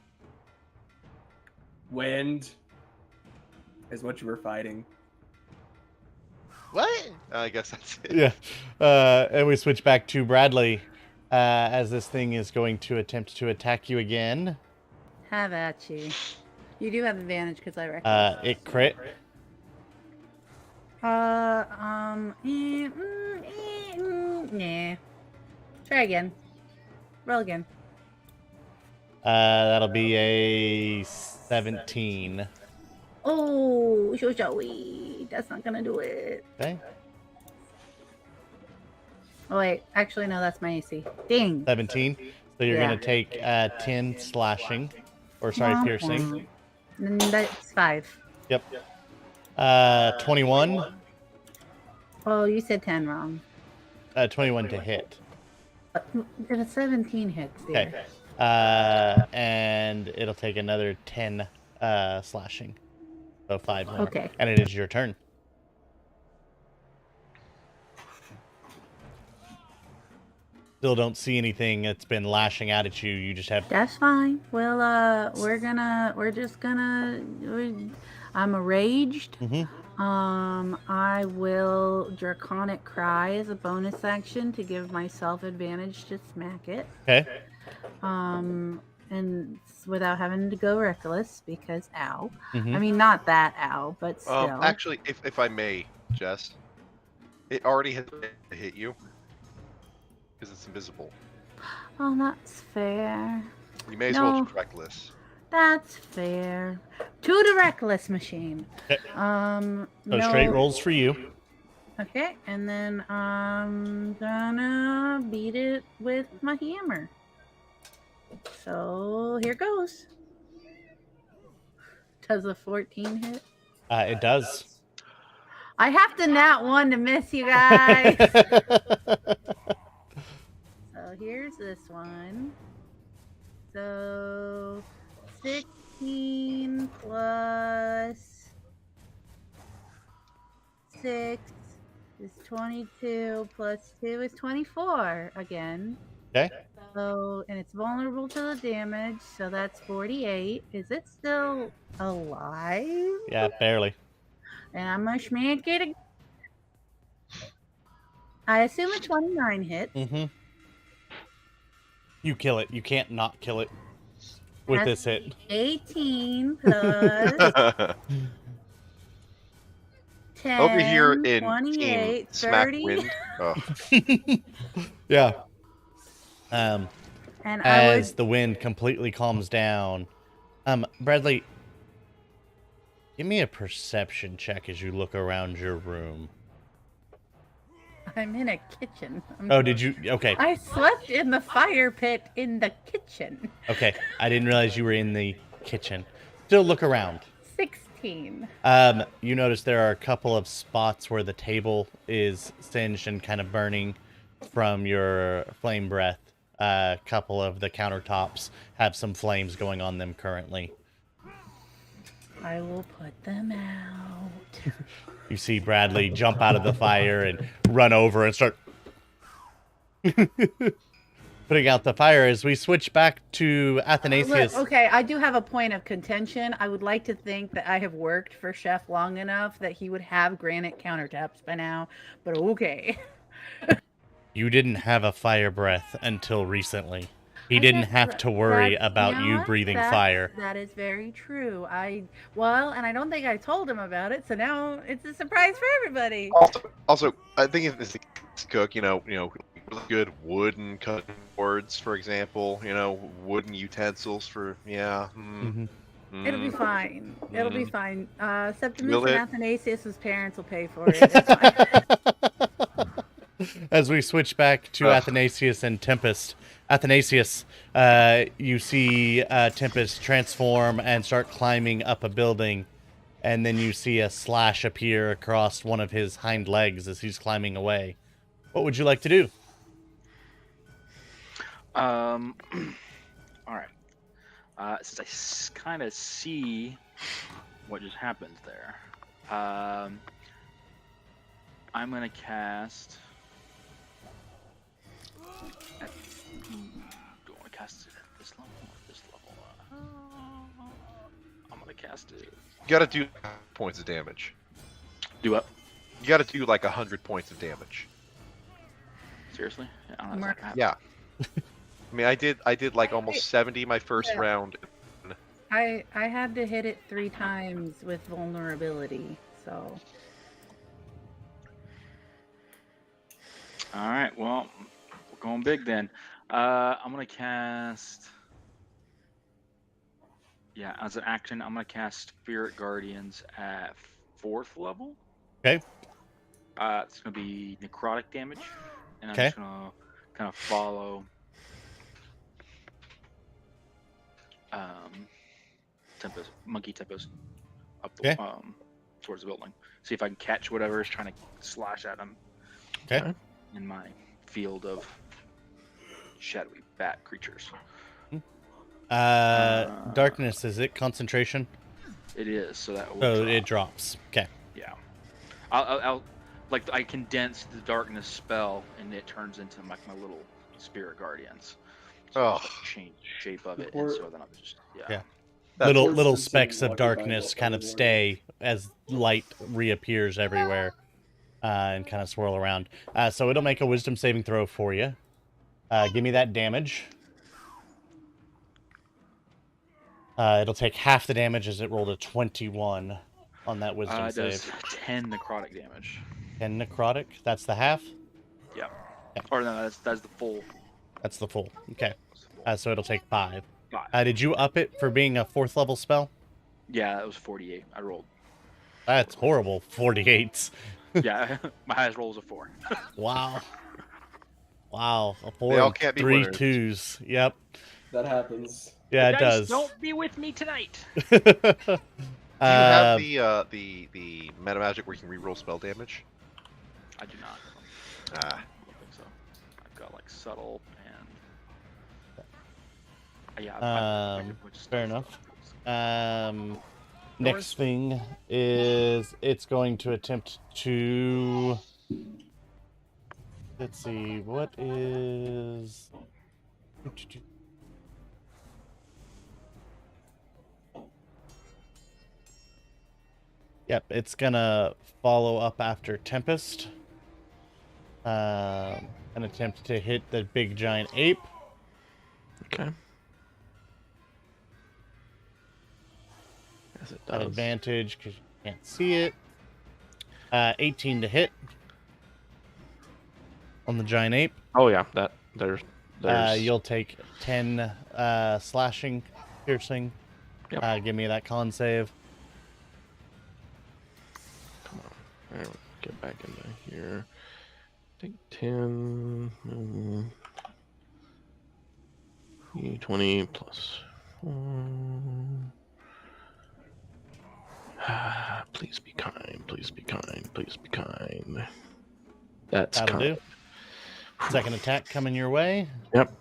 Wind is what you were fighting. What? I guess that's it. Yeah. And we switch back to Bradley as this thing is going to attempt to attack you again. Have at you. You do have advantage because I reckon. It crit. Nah. Try again. Roll again. That'll be a 17. Oh, so showy. That's not gonna do it. Okay. Oh wait, actually no, that's my AC. Ding. 17. So you're Yeah. going to take 10 slashing. Or sorry, piercing. That's 5. Yep. 21. Oh, you said 10 wrong. 21 to hit. If a 17 hits, dear. Okay. And it'll take another 10 slashing. So 5 more. Okay. And it is your turn. Still don't see anything that's been lashing out at you. You just have... That's fine. Well, I'm enraged. Mm-hmm. I will Draconic Cry as a bonus action to give myself advantage to smack it. Okay. And without having to go reckless because ow. Mhm. I mean, not that ow, but still. Actually, if I may, Jess, it already has hit you because it's invisible. Oh, that's fair. You may as well No. just reckless. That's fair. To the reckless machine. Okay. No. So straight rolls for you. Okay, and then I'm gonna beat it with my hammer. So here goes. Does a 14 hit? It does. I have to nat 1 to miss you guys. So here's this one. So 16 plus 6 is 22 plus 2 is 24 again. Okay. So, and it's vulnerable to the damage, so that's 48. Is it still alive? Yeah, barely. And I'm gonna schmank it again. I assume a 29 hit. Mm-hmm. You kill it. You can't not kill it with That's this hit. 18 plus 10. Over here in 28, Team Smack 30. Wind. Oh. Yeah. And As the wind completely calms down. Bradley, Give me a perception check as you look around your room. I'm in a kitchen. Oh, did you? Okay. I slept in the fire pit in the kitchen. Okay. I didn't realize you were in the kitchen. Still look around. 16. You notice there are a couple of spots where the table is singed and kind of burning from your flame breath. A couple of the countertops have some flames going on them currently. I will put them out. You see Bradley jump out of the fire and run over and start putting out the fire as we switch back to Athanasius. Look, okay, I do have a point of contention. I would like to think that I have worked for Chef long enough that he would have granite countertops by now, but okay. You didn't have a fire breath until recently. He I didn't guess have to worry that's- about know you what? breathing That's- fire. That is very true. And I don't think I told him about it, so now it's a surprise for everybody. Also, I think if this cook, good wooden cutting boards, for example, wooden utensils for, It'll be fine. It'll be fine. Septimus Will and it? Athanasius' parents will pay for it. It's fine. As we switch back to Athanasius and Tempest. Athanasius, you see Tempest transform and start climbing up a building, and then you see a slash appear across one of his hind legs as he's climbing away. What would you like to do? All right. Since I kind of see what just happened there, I'm gonna cast. Do I want to cast it at this level or this level? I'm gonna cast it. You gotta do points of damage. Do what? You gotta do like 100 points of damage. Seriously? I don't know, Mark- Yeah. I mean, I did like almost 70 my first round. I had to hit it 3 times with vulnerability, so. All right. Well, we're going big then. I'm gonna cast. Yeah, as an action, I'm gonna cast Spirit Guardians at 4th level. Okay. It's gonna be necrotic damage, and I'm Okay. just gonna kind of follow. Monkey Tempest up the, Okay. towards the building. See if I can catch whatever is trying to slash at him Okay. in my field of shadowy bat creatures. Darkness, is it concentration? It is, so that will So drop. it drops. Okay. Yeah. I'll like I condense the darkness spell and it turns into my little spirit guardians. So I'll Oh. change the shape of it, and Before- so then I'll just Yeah. That's Little worse little than seeing specks of Walking by darkness Night kind of every morning. stay as light reappears everywhere and kind of swirl around. So it'll make a wisdom saving throw for you. Give me that damage. It'll take half the damage as it rolled a 21 on that wisdom it does save. 10 necrotic damage. 10 necrotic. That's the half. Yeah. Yeah. Or no, that's the full. That's the full. Okay. So it'll take 5. 5. Did you up it for being a 4th level spell? Yeah, that was 48. I rolled. That's horrible. 48s. Yeah, my highest roll was a 4. Wow. Wow. A 4 They all and can't be 3 winners. 2s. Yep. That happens. Yeah, it Dice, does. Don't be with me tonight. Do you have the meta magic where you can reroll spell damage? I do not. Ah. I don't think so. I've got like subtle and yeah. I could put Fair stuff. Next thing is it's going to attempt to. Let's see, what is. Yep, it's gonna follow up after Tempest. An attempt to hit the big giant ape. Okay. As it At does. advantage because you can't see it. 18 to hit on the giant ape. Oh yeah, there's. You'll take 10 slashing, piercing. Yep. Give me that con save. Alright, get back into here. Take 10. 20 plus 4. Please be kind. Please be kind. Please be kind. That's That'll kind. do. Second attack coming your way. Yep.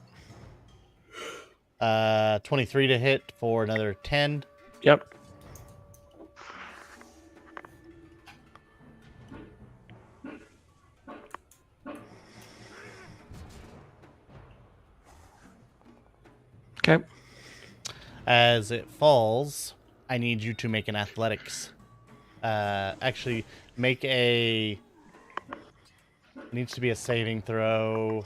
23 to hit for another 10. Yep. Okay. As it falls, I need you to make an athletics. Actually, make a... Needs to be a saving throw.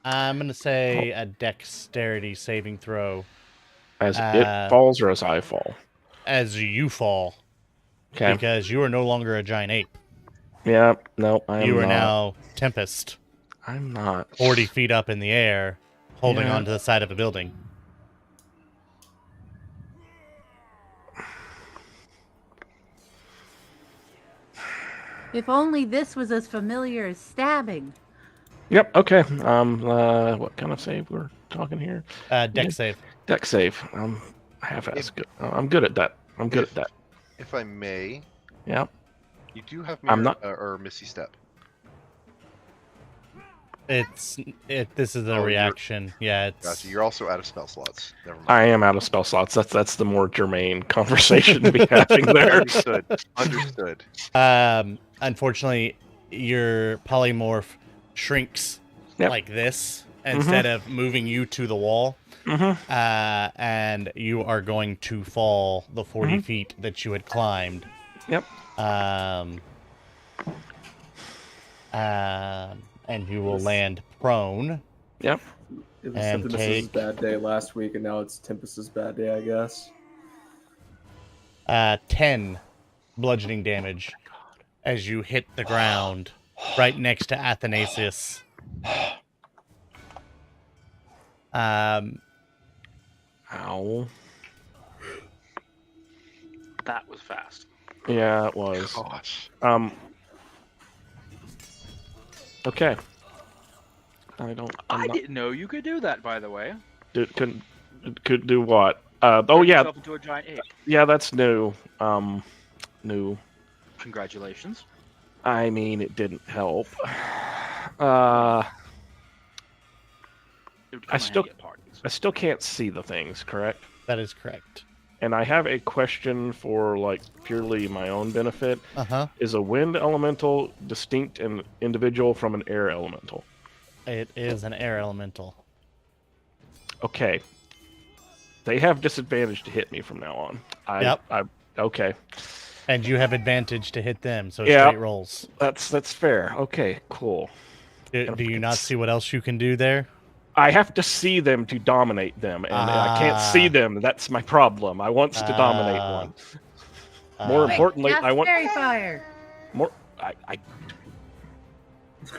I'm going to say a dexterity saving throw. As it falls or as I fall? As you fall. Okay. Because you are no longer a giant ape. Yeah, no, I am You are not. now Tempest. I'm not. 40 feet up in the air, holding Yeah. onto the side of a building. If only this was as familiar as stabbing. Yep, okay. What kind of save we're talking here? Dex save. Dex save. Half-ass good. I'm good at that. I'm good at that. If I may, Yep. you do have I'm not- or Misty Step. This is a you're- reaction. Yeah, it's... Gotcha. You're also out of spell slots. Never mind. I am out of spell slots. That's the more germane conversation to be having there. Understood. Understood. Unfortunately, your polymorph shrinks like this instead of moving you to the wall. And you are going to fall the 40 feet that you had climbed. Yep. And you will land prone. Yep. It was And Tempest's take- bad day last week, and now it's Tempest's bad day, I guess. 10 bludgeoning damage as you hit the ground right next to Athanasius. Ow. That was fast. Yeah, it was. Gosh. Okay. I'm I not- didn't know you could do that, by the way. Could do what? Oh yeah, Yourself into a giant ape. yeah, that's new. New. Congratulations. I mean, it didn't help. It would come in still- handy at parties. I still can't see the things, correct? That is correct. And I have a question for like purely my own benefit. Uh-huh. Is a wind elemental distinct and individual from an air elemental? It is an air elemental. Okay. They have disadvantage to hit me from now on. Okay. And you have advantage to hit them, so Yeah. straight rolls. That's fair. Okay, cool. Do you not see what else you can do there? I have to see them to dominate them, and I can't see them. That's my problem. I want to dominate one. More Wait, importantly, cast I want fairy fire. more. I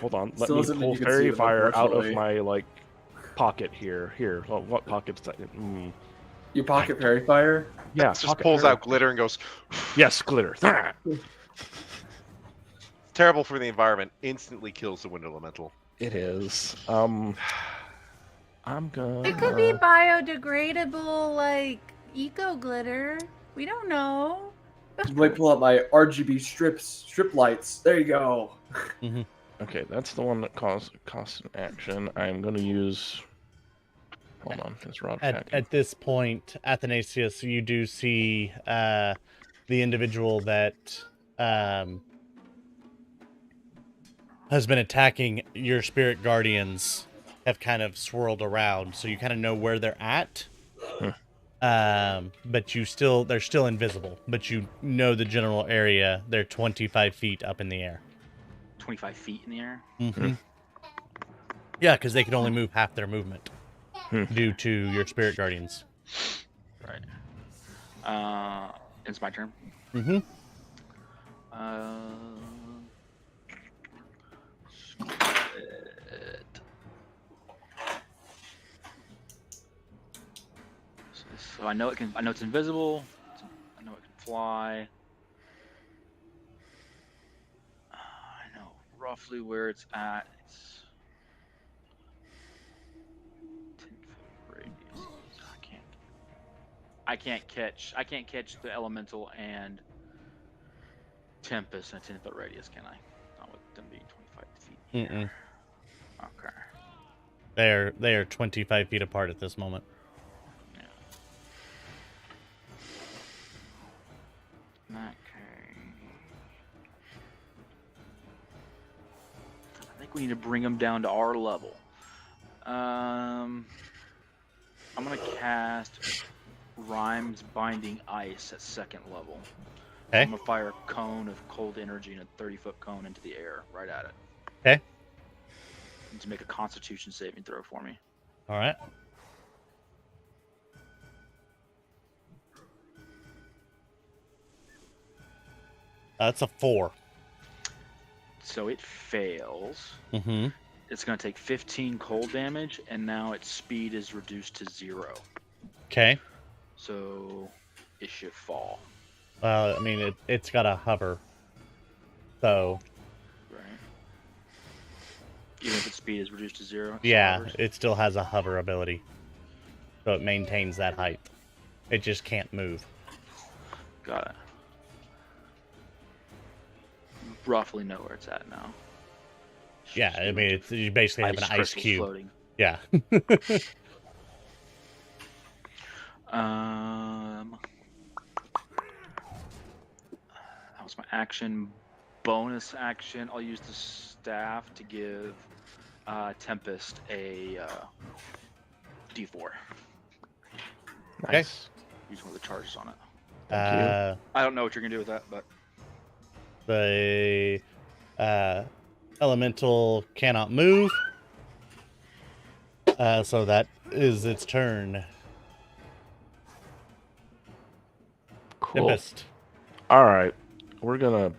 hold on. Let Still me doesn't mean pull you can see fairy them, fire out of unfortunately. my like pocket here. Here, oh, what pocket's that? You pocket fairy fire? Yeah, Just pocket pulls fairy. out glitter and goes. Yes, glitter. Terrible for the environment. Instantly kills the wind elemental. It is. I'm gonna. It could be biodegradable, like eco glitter. We don't know. Let me pull out my RGB strip lights. There you go. Okay, that's the one that costs an action. I'm gonna use. Hold on, it's rod pack. At this point, Athanasius, you do see the individual that has been attacking your spirit guardians have kind of swirled around, so you kind of know where they're at. But they're still invisible, but you know the general area. They're 25 feet up in the air. 25 feet in the air. Yeah, because they can only move half their movement due to your spirit guardians. Right. It's my turn. Mm-hmm. So I know it can. I know it's invisible. I know it can fly. roughly where it's at. It's 10-foot radius. I can't catch the elemental and Tempest in a 10-foot radius, can I? Not with them being 25 feet here. Mm-mm. Okay. They are 25 feet apart at this moment. Yeah. Okay. I think we need to bring them down to our level. I'm gonna cast Rhyme's Binding Ice at 2nd level. Okay. I'm gonna fire a cone of cold energy and a 30-foot cone into the air right at it. Okay. And to make a Constitution saving throw for me. All right. That's a 4. So it fails. Mm-hmm. It's going to take 15 cold damage, and now its speed is reduced to 0. Okay. So it should fall. Well, I mean, it's got a hover. So. Right. Even if its speed is reduced to 0? Yeah, hovers? it still has a hover ability. So it maintains that height. It just can't move. Got it. Roughly know where it's at now. Yeah, I mean, you basically have an ice crystal cube. Floating. Yeah. That was my action. Bonus action, I'll use the staff to give Tempest a D4. Nice. Use one of the charges on it. Thank you. I don't know what you're gonna do with that, but The elemental cannot move. So that is its turn. Cool. Tempest. All right, we're gonna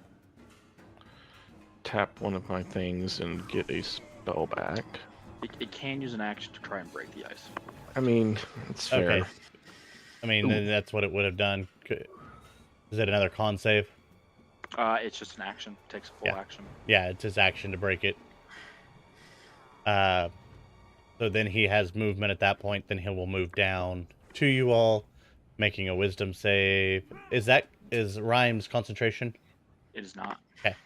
tap one of my things and get a spell back. it can use an action to try and break the ice. I mean, it's fair. Okay. I mean, then that's what it would have done. Is it another con save? It's just an action. Takes a full action. Yeah, it's his action to break it. So then he has movement at that point. Then he will move down to you all, making a wisdom save. Is Rhyme's concentration? It is not. Okay.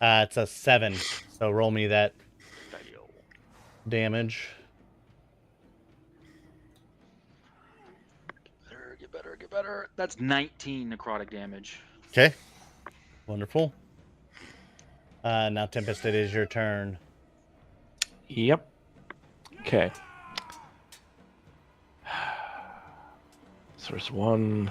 It's a 7. So roll me that damage. Get better. That's 19 necrotic damage. Okay. Wonderful. Now, Tempest, it is your turn. Yep. Okay. So there's one.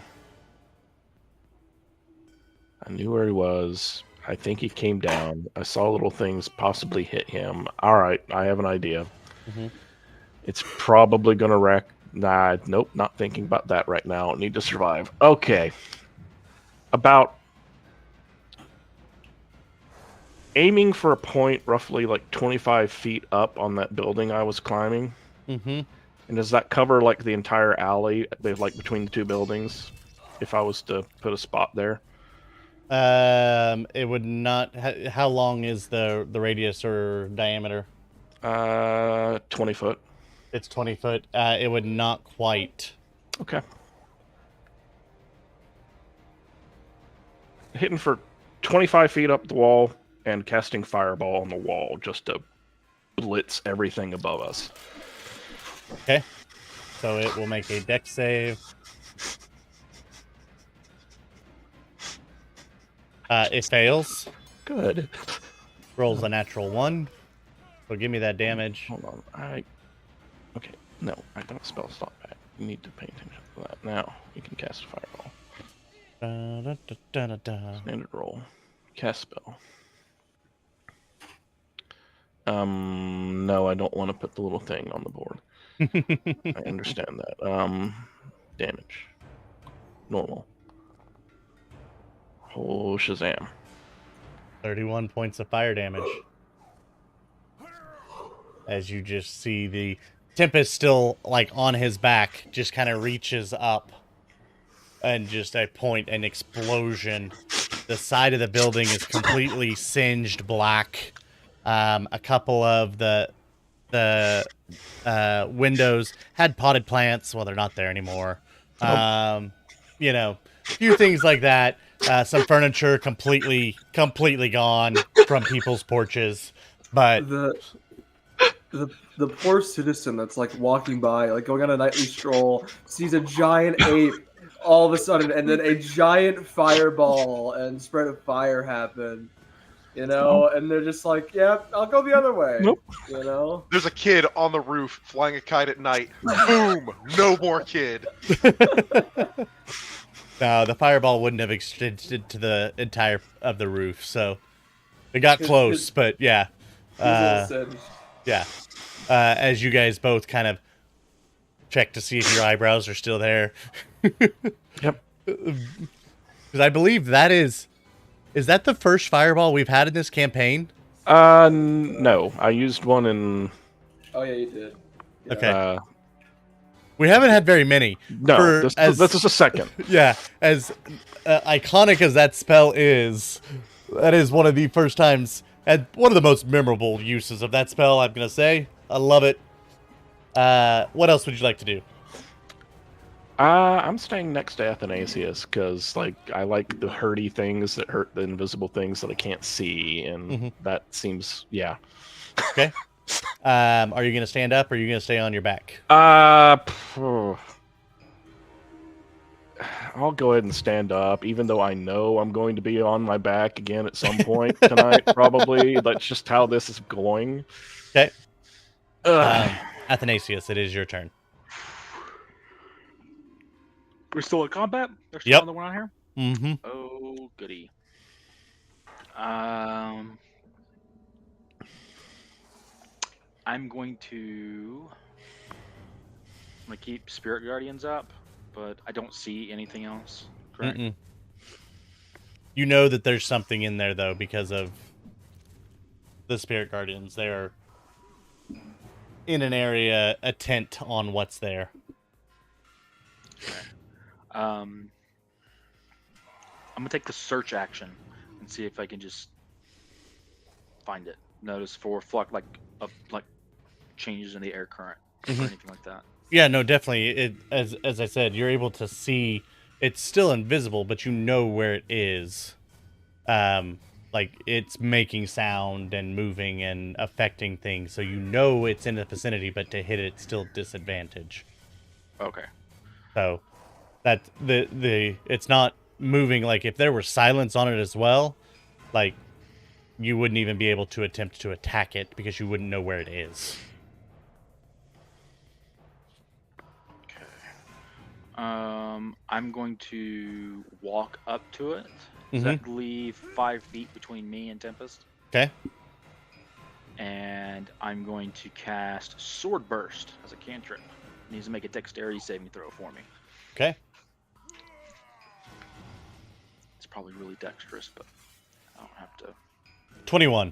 I knew where he was. I think he came down. I saw little things possibly hit him. All right, I have an idea. Mm-hmm. It's probably gonna wreck. Nah, nope, not thinking about that right now. Need to survive. Okay. About aiming for a point roughly like 25 feet up on that building I was climbing. Mm-hmm. And does that cover like the entire alley, like between the two buildings? If I was to put a spot there. It would not. How long is the radius or diameter? 20 foot. It's 20 foot. It would not quite. Okay. Hitting for 25 feet up the wall and casting fireball on the wall just to blitz everything above us. Okay. So it will make a dex save. It fails. Good. Rolls a natural 1. So give me that damage. Hold on. Okay. No, I don't spell slot back. You need to pay attention to that. Now, you can cast a fireball. Standard roll. Cast spell. No, I don't want to put the little thing on the board. I understand that. Damage. Normal. Oh, Shazam. 31 points of fire damage. As you just see the Tempest still like on his back, just kind of reaches up and just an explosion The side of the building is completely singed black. A couple of the windows had potted plants. Well, they're not there anymore. You know, a few things like that. Some furniture completely gone from people's porches. But The poor citizen that's like walking by, like going on a nightly stroll, sees a giant ape all of a sudden, and then a giant fireball and spread of fire happen. You know, and they're just like, "Yeah, I'll go the other way." Nope. You know, There's a kid on the roof flying a kite at night. Boom! No more kid. no, the fireball wouldn't have extended to the entire of the roof, so it got close. But yeah, yeah. As you guys both kind of check to see if your eyebrows are still there. Yep. Because I believe that is that the first fireball we've had in this campaign? No. I used one in... Oh, yeah, you did. Yeah. Okay. We haven't had very many. No, this is a second. Yeah, as iconic as that spell is, that is one of the first times, and one of the most memorable uses of that spell, I'm going to say. I love it. What else would you like to do? I'm staying next to Athanasius because, like, I like the hurty things that hurt the invisible things that I can't see, and that seems, yeah. Okay. Are you going to stand up, or are you going to stay on your back? I'll go ahead and stand up, even though I know I'm going to be on my back again at some point tonight, probably. That's just how this is going. Okay. Athanasius, it is your turn. We're still in combat? They're still Yep. on the one out here? Mm-hmm. Oh, goody. I'm going to keep Spirit Guardians up, but I don't see anything else. Correct? Mm-mm. You know that there's something in there, though, because of the Spirit Guardians. They're in an area attent on what's there. Okay. I'm gonna take the search action and see if I can just find it. Notice for like changes in the air current or anything like that. Yeah, no, definitely. It as I said, you're able to see. It's still invisible, but you know where it is. Like it's making sound and moving and affecting things, so you know it's in the vicinity. But to hit it, it's still disadvantage. Okay. So that the it's not moving. Like if there were silence on it as well, like you wouldn't even be able to attempt to attack it because you wouldn't know where it is. Okay. I'm going to walk up to it. Does that leave 5 feet between me and Tempest? Okay. And I'm going to cast Sword Burst as a cantrip. It needs to make a dexterity saving throw for me. Okay. It's probably really dexterous, but I don't have to. 21.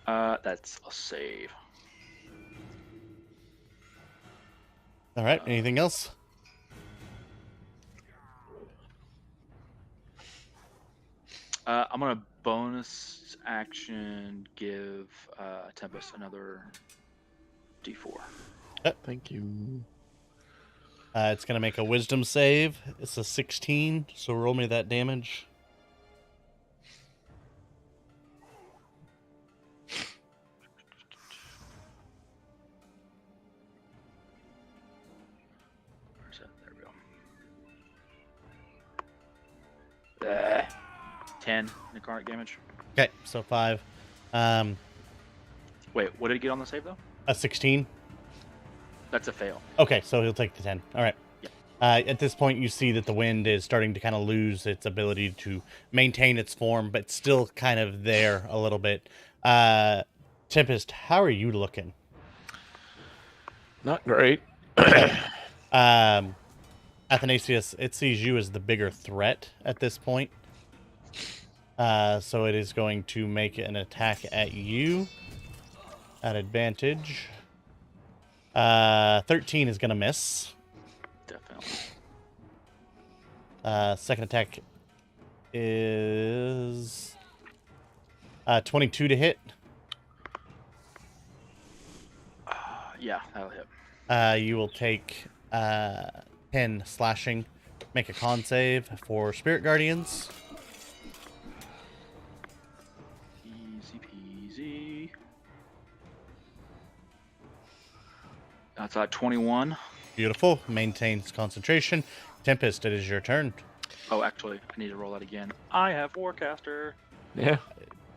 That's a save. All right. Anything else? I'm gonna bonus action give Tempest another D4. Thank you. It's going to make a wisdom save. It's a 16, so roll me that damage. Where's that? There we go. 10 necrotic damage. Okay, so 5. Wait, what did he get on the save, though? A 16. That's a fail. Okay, so he'll take the 10. All right. Yep. At this point, you see that the wind is starting to kind of lose its ability to maintain its form, but still kind of there a little bit. Tempest, how are you looking? Not great. Athanasius, it sees you as the bigger threat at this point. So it is going to make an attack at you at advantage. 13 is going to miss. Definitely. Second attack is 22 to hit. Yeah, that'll hit. You will take 10 slashing. Make a con save for Spirit Guardians. Easy peasy. That's at 21. Beautiful. Maintains concentration. Tempest, it is your turn. Oh, actually, I need to roll that again. I have Forecaster. Yeah.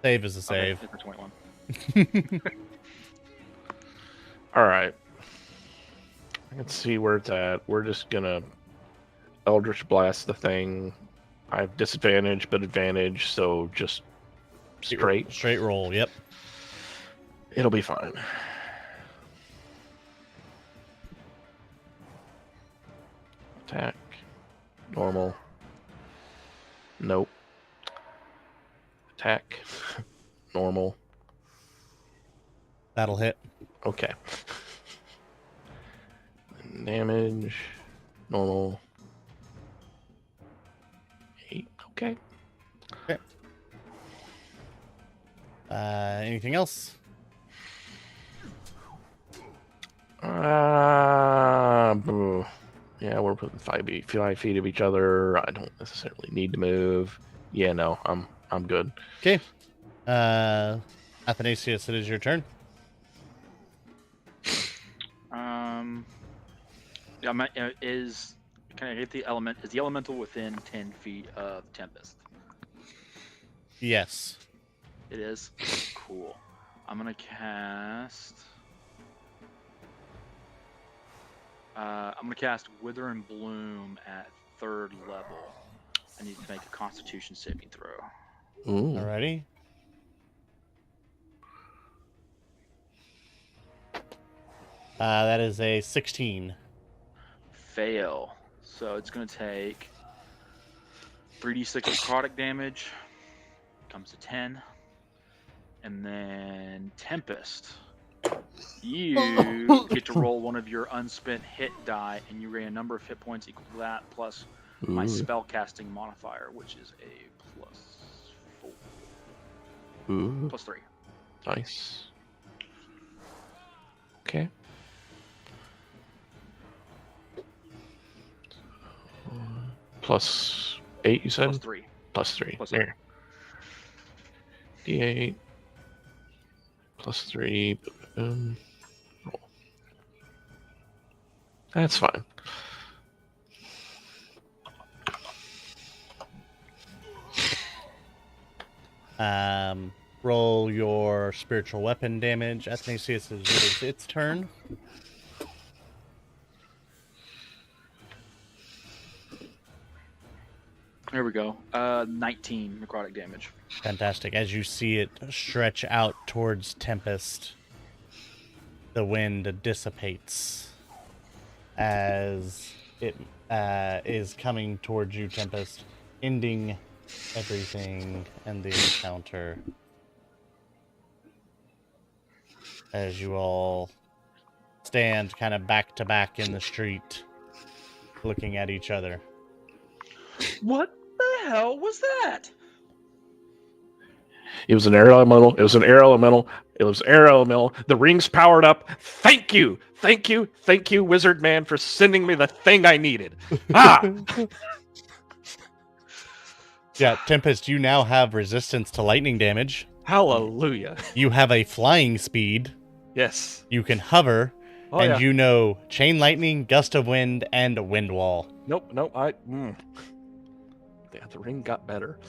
Save is a save. Okay, it's a 21. All right. Let's see where it's at. We're just gonna Eldritch Blast the thing. I have disadvantage, but advantage, so just straight. Straight roll, yep. It'll be fine. Attack. Normal. Nope. Attack. Normal. That'll hit. Okay. Damage. Normal. 8. Okay. Anything else? Yeah, we're putting 5 feet of each other. I don't necessarily need to move. Yeah, no, I'm good. Okay. Athanasius, it is your turn. Yeah, can I get the element? Is the elemental within 10 feet of Tempest? Yes. It is. Cool. I'm gonna cast. Wither and Bloom at 3rd level. I need to make a Constitution saving throw. Ooh. Alrighty. That is a 16. Fail. So it's going to take 3d6 necrotic damage. Comes to 10. And then Tempest. You get to roll one of your unspent hit die, and you gain a number of hit points equal to that, plus my spellcasting modifier, which is a +4. Ooh. +3. Nice. Okay. +8, you said? +3. +3. +3. There. D8. +3. Roll. That's fine. Roll your spiritual weapon damage. Athanasius, it is its turn. There we go. 19 necrotic damage. Fantastic. As you see it stretch out towards Tempest, the wind dissipates as it is coming towards you, Tempest, ending everything and the encounter. As you all stand kind of back to back in the street, looking at each other. What the hell was that? It was an air elemental. It was an air elemental. It was air elemental. The ring's powered up. Thank you. Thank you. Thank you, Wizard Man, for sending me the thing I needed. Ah! Yeah, Tempest, you now have resistance to lightning damage. Hallelujah. You have a flying speed. Yes. You can hover. Oh, and yeah. you know chain lightning, gust of wind, and wind wall. Nope. Yeah, the ring got better.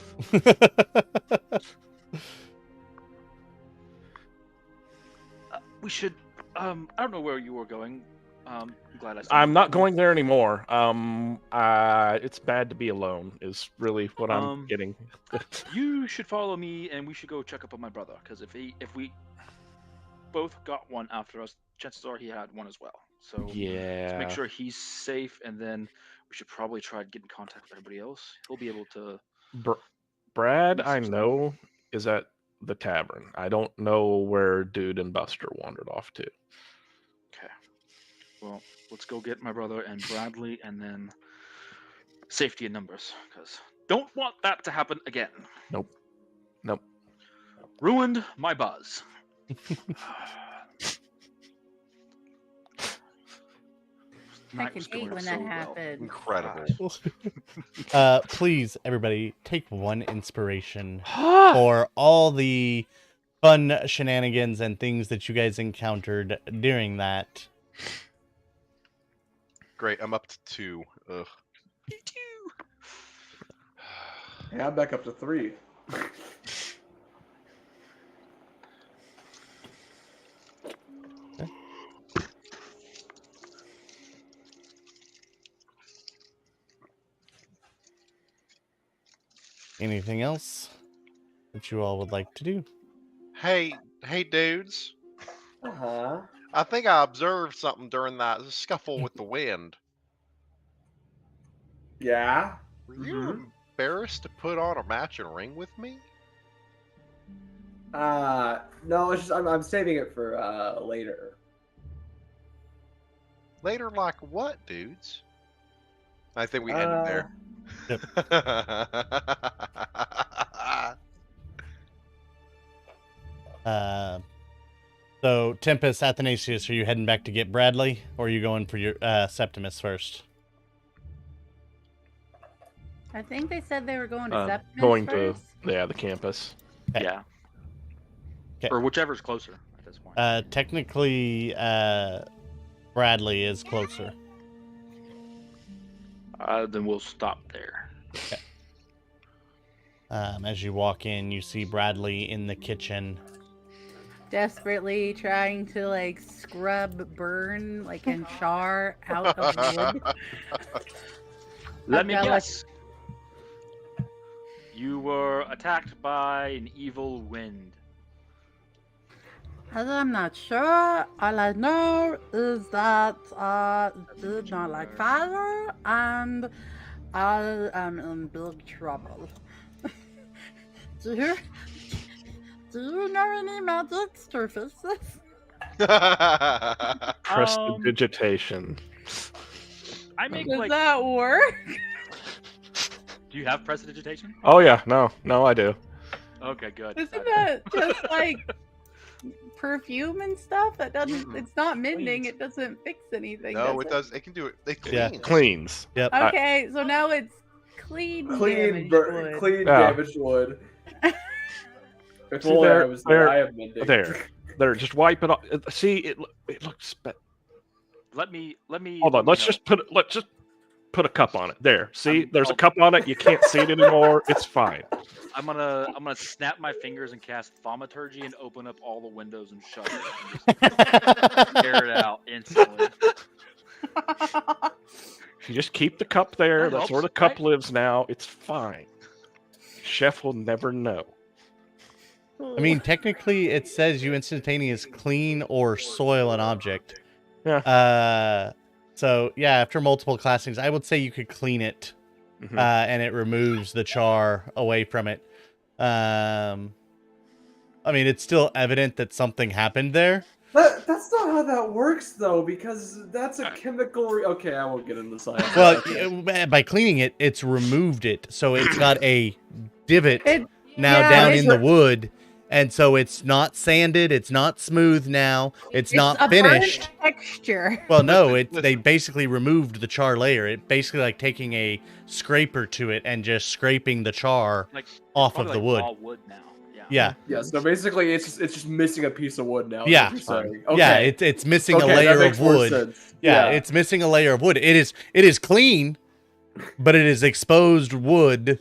We should. I don't know where you were going. I'm glad I. I'm not going there anymore. It's bad to be alone. Is really what I'm getting. You should follow me, and we should go check up on my brother. Because if we both got one after us, chances are he had one as well. So yeah, let's make sure he's safe, and then we should probably try to get in contact with everybody else. He'll be able to. Brad, I know, is at the tavern. I don't know where Dude and Buster wandered off to. Okay. Well, let's go get my brother and Bradley, and then safety in numbers, because Don't want that to happen again. Nope. Ruined my buzz. I Night can was hate going when so that well. happens. Incredible. Please, everybody, take one inspiration for all the fun shenanigans and things that you guys encountered during that. Great, I'm up to 2. Ugh. Yeah, I'm back up to 3. Anything else that you all would like to do? Hey, dudes. Uh-huh. I think I observed something during that scuffle with the wind. Yeah. Were you embarrassed to put on a matching ring with me? No, it's just I'm saving it for later. Later, like what, dudes? I think we ended there. So Tempest, Athanasius, are you heading back to get Bradley, or are you going for your Septimus first? I think they said they were going to Septimus Going first. to the campus. Okay. Yeah. Okay. Or whichever's closer at this point. Technically, Bradley is closer. Then we'll stop there. Okay. As you walk in, you see Bradley in the kitchen. Desperately trying to like scrub, burn, like and char out of wood. Let me Okay, guess. You were attacked by an evil wind. I'm not sure. All I know is that I did not like fire, and I am in big trouble. do you know any magic to fix this? Prestidigitation. I make Does like. that work? Do you have prestidigitation? Oh yeah, no, I do. Okay, good. Isn't that just like perfume and stuff? That doesn't. Mm-mm. It's not mending. Cleans. it doesn't fix anything. No, does it does. It can do it. It Yeah. cleans. Cleans. Yep. Okay, so now it's clean damaged wood. Clean Yeah. damaged wood. If See, only there- I was there- there. I have mending. There, just wipe it off. See, it looks better. Let me. Hold on, let's you just put a cup on it. There. See, there's a I'll- cup on it. You can't see it anymore. It's fine. I'm gonna snap my fingers and cast thaumaturgy and open up all the windows and shut it. And just air it out instantly. You just keep the cup there. That That's where the helps, cup right? lives now. It's fine. Chef will never know. I mean, technically, it says you instantaneous clean or soil an object. Yeah. So yeah, after multiple classings, I would say you could clean it, Mhm. and it removes the char away from it. I mean, it's still evident that something happened there. That's not how that works, though, because that's a chemical. Okay, I won't get into science. Well, Okay. by cleaning it, it's removed it, so it's got a divot It- now yeah, down it's in the wood, and so it's not sanded, it's not smooth now, it's not a burnt finished. texture. Well, no, they basically removed the char layer. It basically like taking a scraper to it and just scraping the char Like off of probably the like wood. raw wood now. Yeah. Yeah, Yeah, so basically, it's just missing a piece of wood now. is Yeah. what you're saying. yeah, Okay. it's missing a Okay, that layer makes of more wood. sense. Yeah, it's missing a layer of wood. It is clean, but it is exposed wood,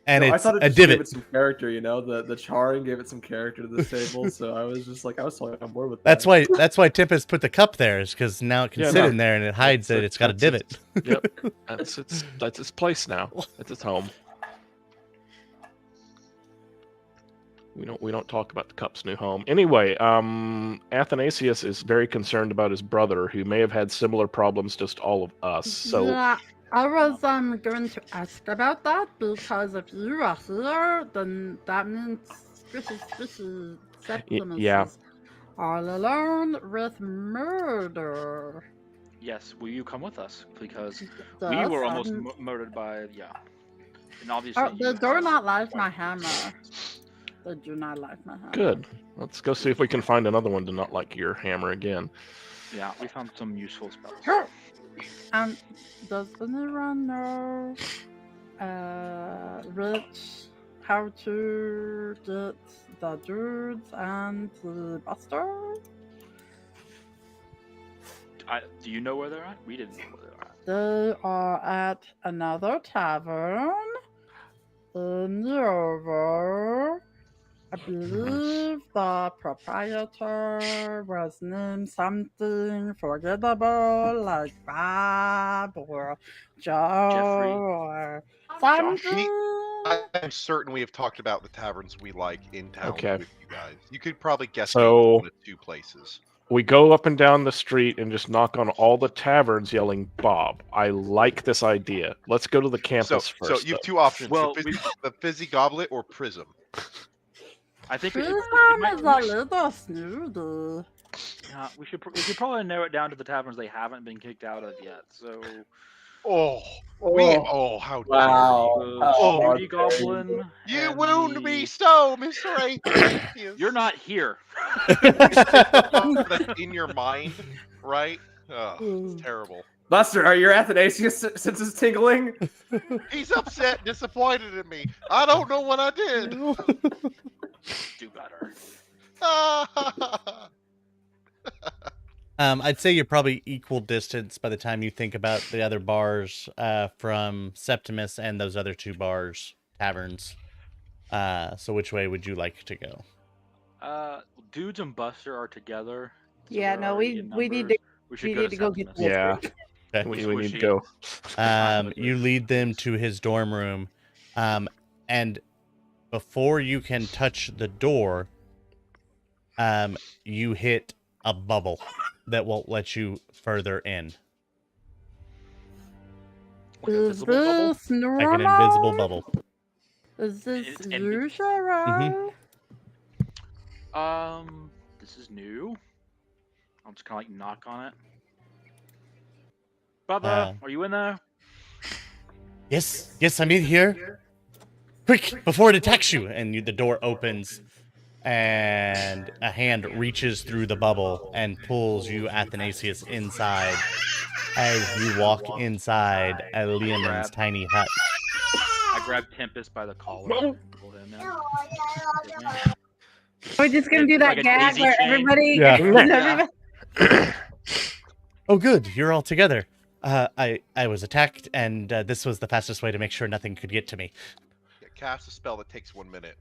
and No, I it's thought it a just gave divot. it some character, you know. The charring gave it some character to the table, so I was just like, I was totally on board with that. That's why Tempest put the cup there, is because now it can Yeah, sit no. in there and it hides that it's got a That's- divot. Yep. That's its place now. That's its home. We don't talk about the cup's new home. Anyway, Athanasius is very concerned about his brother, who may have had similar problems just all of us. So Yeah, I was going to ask about that because if you are here, then that means Squishy Septimus yeah. is all alone with murder. Yes. Will you come with us? Because we Thus, were almost I'm- murdered by And obviously, Oh, they do not like my hammer. They do not like my hammer. Good. Let's go see if we can find another one to not like your hammer again. Yeah, we found some useful spells. And does anyone know Rich how to get the dudes and the buster? Do you know where they're at? We didn't know where they're at. They are at another tavern in the over. I believe the proprietor was named something forgettable, like Bob or Joe Jeffrey? or Josh? something. I'm certain we have talked about the taverns we like in town Okay. with you guys. You could probably guess So- one of two places. We go up and down the street and just knock on all the taverns yelling Bob. I like this idea. Let's go to the campus So first. you have two options: Well, the fizzy goblet or prism. I think This it one might- is a little snooty. yeah, we should probably narrow it down to the taverns they haven't been kicked out of yet. So, How Wow. dare you! the Oh, Snooty how dare Goblin. You and wound the- me so, Mr. Athanacius. You're not here. That's in your mind, right? Oh, it's terrible. Buster, are your Athanasius senses tingling? He's upset, disappointed in me. I don't know what I did. Do better. I'd say you're probably equal distance by the time you think about the other bars from Septimus and those other two bars, taverns. So which way would you like to go? Dudes and Buster are together. so Yeah, they're no, already we in need numbers. to We should we go need to to go get Septimus. Yeah. Okay. We need to Squishy. go. You lead them to his dorm room, and before you can touch the door, you hit a bubble that won't let you further in. Like a Is visible bubble? this normal? Like an invisible bubble. Is this It's usual? This is new. I'll just kind of like knock on it. Brother, are you in there? Yes, I'm in here. Quick, before it attacks you! And the door opens, and a hand reaches through the bubble and pulls you, Athanasius, inside. As you walk inside a Liamon's tiny hut. I grab Tempest by the collar and pull him in. We're just gonna do that Like a gag daisy where chain? everybody. Yeah. everybody- Oh, good, you're all together. I was attacked, and this was the fastest way to make sure nothing could get to me. Yeah, cast a spell that takes 1 minute.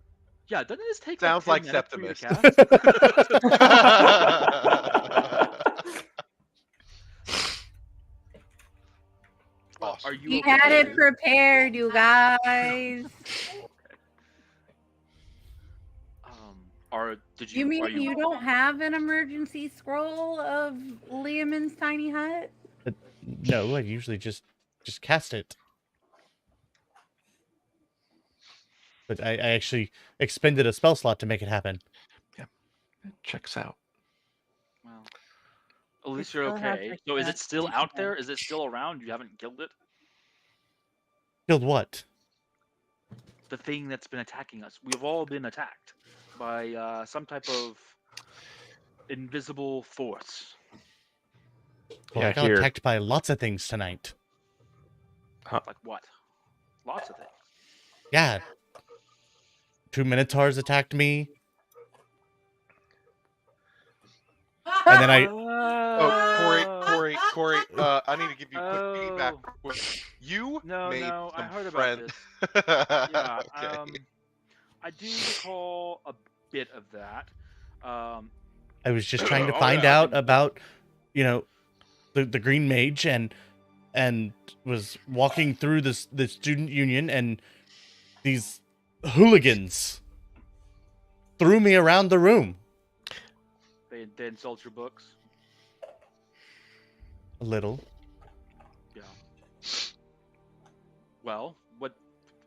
Yeah, doesn't this take Sounds like like 10 minutes Septimus. for you to cast? Awesome. Are you We okay? had it prepared, you guys. Did you? You mean are you don't have an emergency scroll of Liamon's tiny hut? No, I usually just cast it. But I actually expended a spell slot to make it happen. It checks out. Well, at least still you're have okay. to So is it cast still out Vision. there? Is it still around? You haven't killed it? Killed what? The thing that's been attacking us. We've all been attacked by some type of invisible force. Well, Yeah, I got here. attacked by lots of things tonight. Like what? Lots of things. Yeah. 2 Minotaurs attacked me. And then I... Corey, I need to give you quick feedback. You No, made no, I some heard about friends. this. Yeah, Okay. I do recall a bit of that. I was just trying to Oh, find yeah, I out can- about, the Green Mage and was walking through the student union, and these hooligans threw me around the room. They insult your books. A little. Yeah. Well,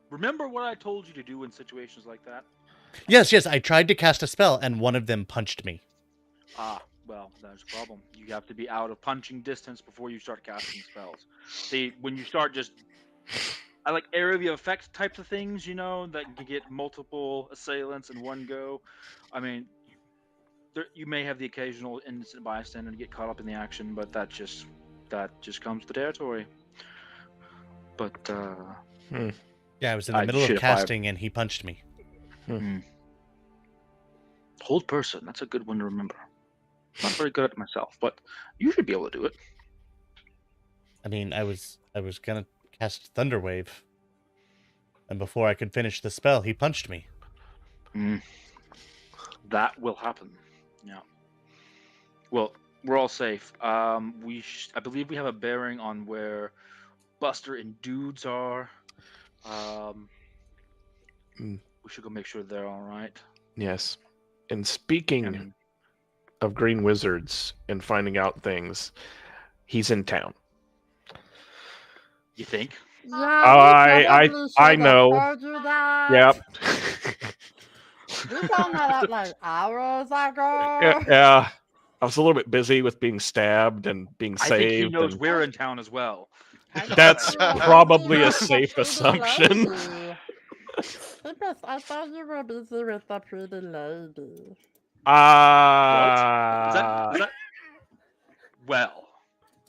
remember what I told you to do in situations like that? Yes, I tried to cast a spell, and one of them punched me. Ah, well, there's a problem. You have to be out of punching distance before you start casting spells. See, when you start just I like area of effect types of things, that can get multiple assailants in one go. I mean, you may have the occasional innocent bystander to get caught up in the action, but that just comes with the territory. But Yeah, I was in the middle of casting and he punched me. Hold person, that's a good one to remember. Not very good at it myself, but you should be able to do it. I mean, I was gonna cast Thunderwave, and before I could finish the spell, he punched me. That will happen. Yeah. Well, we're all safe. I believe we have a bearing on where Buster and Dudes are. We should go make sure they're all right. Yes. And speaking of green wizards and finding out things, he's in town. You think? Yeah, I know. Yep. We found that out like hours ago. Yeah. I was a little bit busy with being stabbed and being saved. I think he knows we're in town as well. That's probably a safe assumption. I thought you were busy with the pretty lady. What? Is that... Well,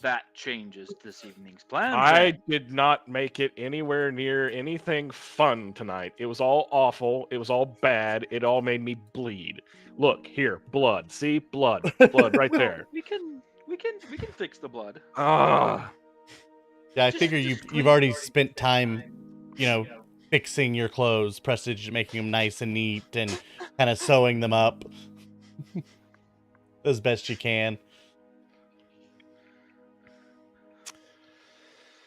that changes this evening's plan. I did not make it anywhere near anything fun tonight. It was all awful. It was all bad. It all made me bleed. Look here, blood. See, blood right there. We can fix the blood. Yeah, I figure you've already spent time, fixing your clothes, Prestige, making them nice and neat, and kind of sewing them up as best you can.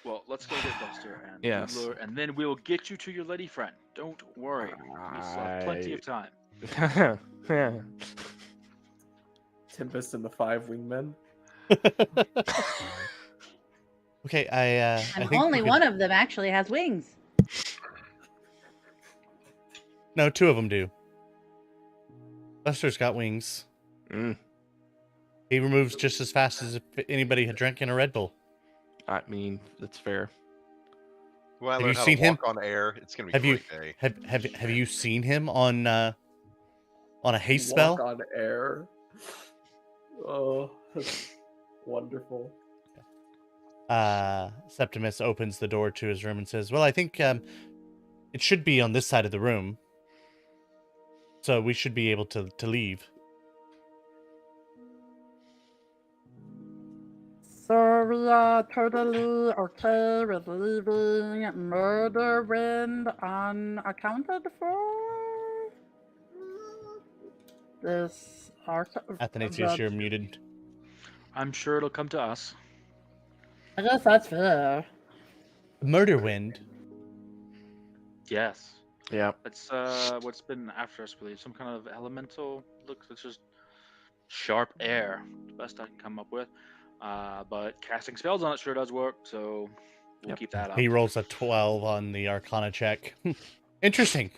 Well, let's go get Buster and yes. Lure, and then we'll get you to your lady friend. Don't worry. We still have plenty of time. Yeah. Tempest and the 5 wingmen. Okay, I think only one of them actually has wings. No, 2 of them do. Buster's got wings. He removes just as fast as if anybody had drank in a Red Bull. I mean, that's fair. Well, I Have learned you how seen to him? walk on air. It's gonna be a great day. Have you seen him on a haste spell? Walk on air. Oh, that's wonderful. Septimus opens the door to his room and says, "Well, I think it should be on this side of the room, so we should be able to leave." So we are totally okay with leaving Murderwind unaccounted for? This Athanasius, you're muted. I'm sure it'll come to us. I guess that's fair. Murderwind? Yes. Yeah. It's what's been after us, I believe. Some kind of elemental. Looks it's just sharp air. The best I can come up with. But casting spells on it sure does work, so we'll keep that up. He rolls a 12 on the Arcana check. Interesting.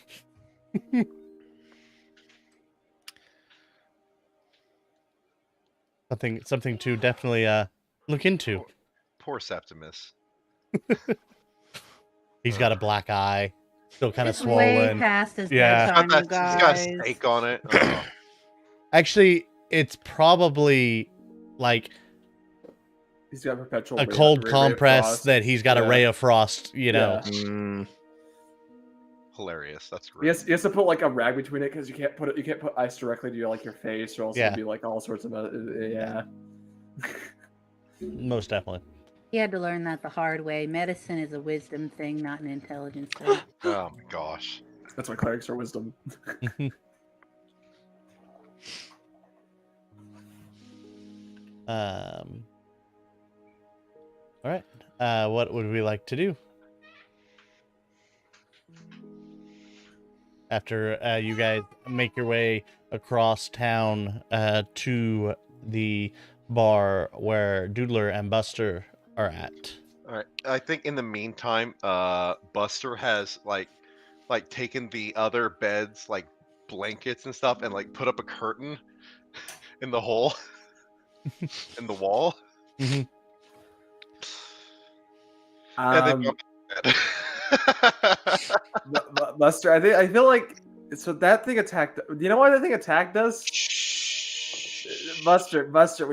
Something to definitely look into. Poor Septimus. He's got a black eye, still kind of It's way swollen. past his Yeah. bedtime, you He's got a guys. snake on it. Oh. Actually, it's probably like He's got perpetual a cold ray of compress frost. that he's got a ray of frost, Yeah. Hilarious. That's great. He has to put like a rag between it because you can't put ice directly to your face, or else Yeah. it'll be like all sorts of yeah. Most definitely. He had to learn that the hard way. Medicine is a wisdom thing, not an intelligence thing. Oh my gosh. That's why clerics are wisdom. All right. What would we like to do? After you guys make your way across town to the bar where Doodler and Buster are at. All right. I think in the meantime, Buster has like taken the other beds, like blankets and stuff, and like put up a curtain in the hole in the wall. Mm-hmm. And then go to bed. Buster, I feel like so that thing attacked. Do you know why that thing attacked us? Buster, Buster,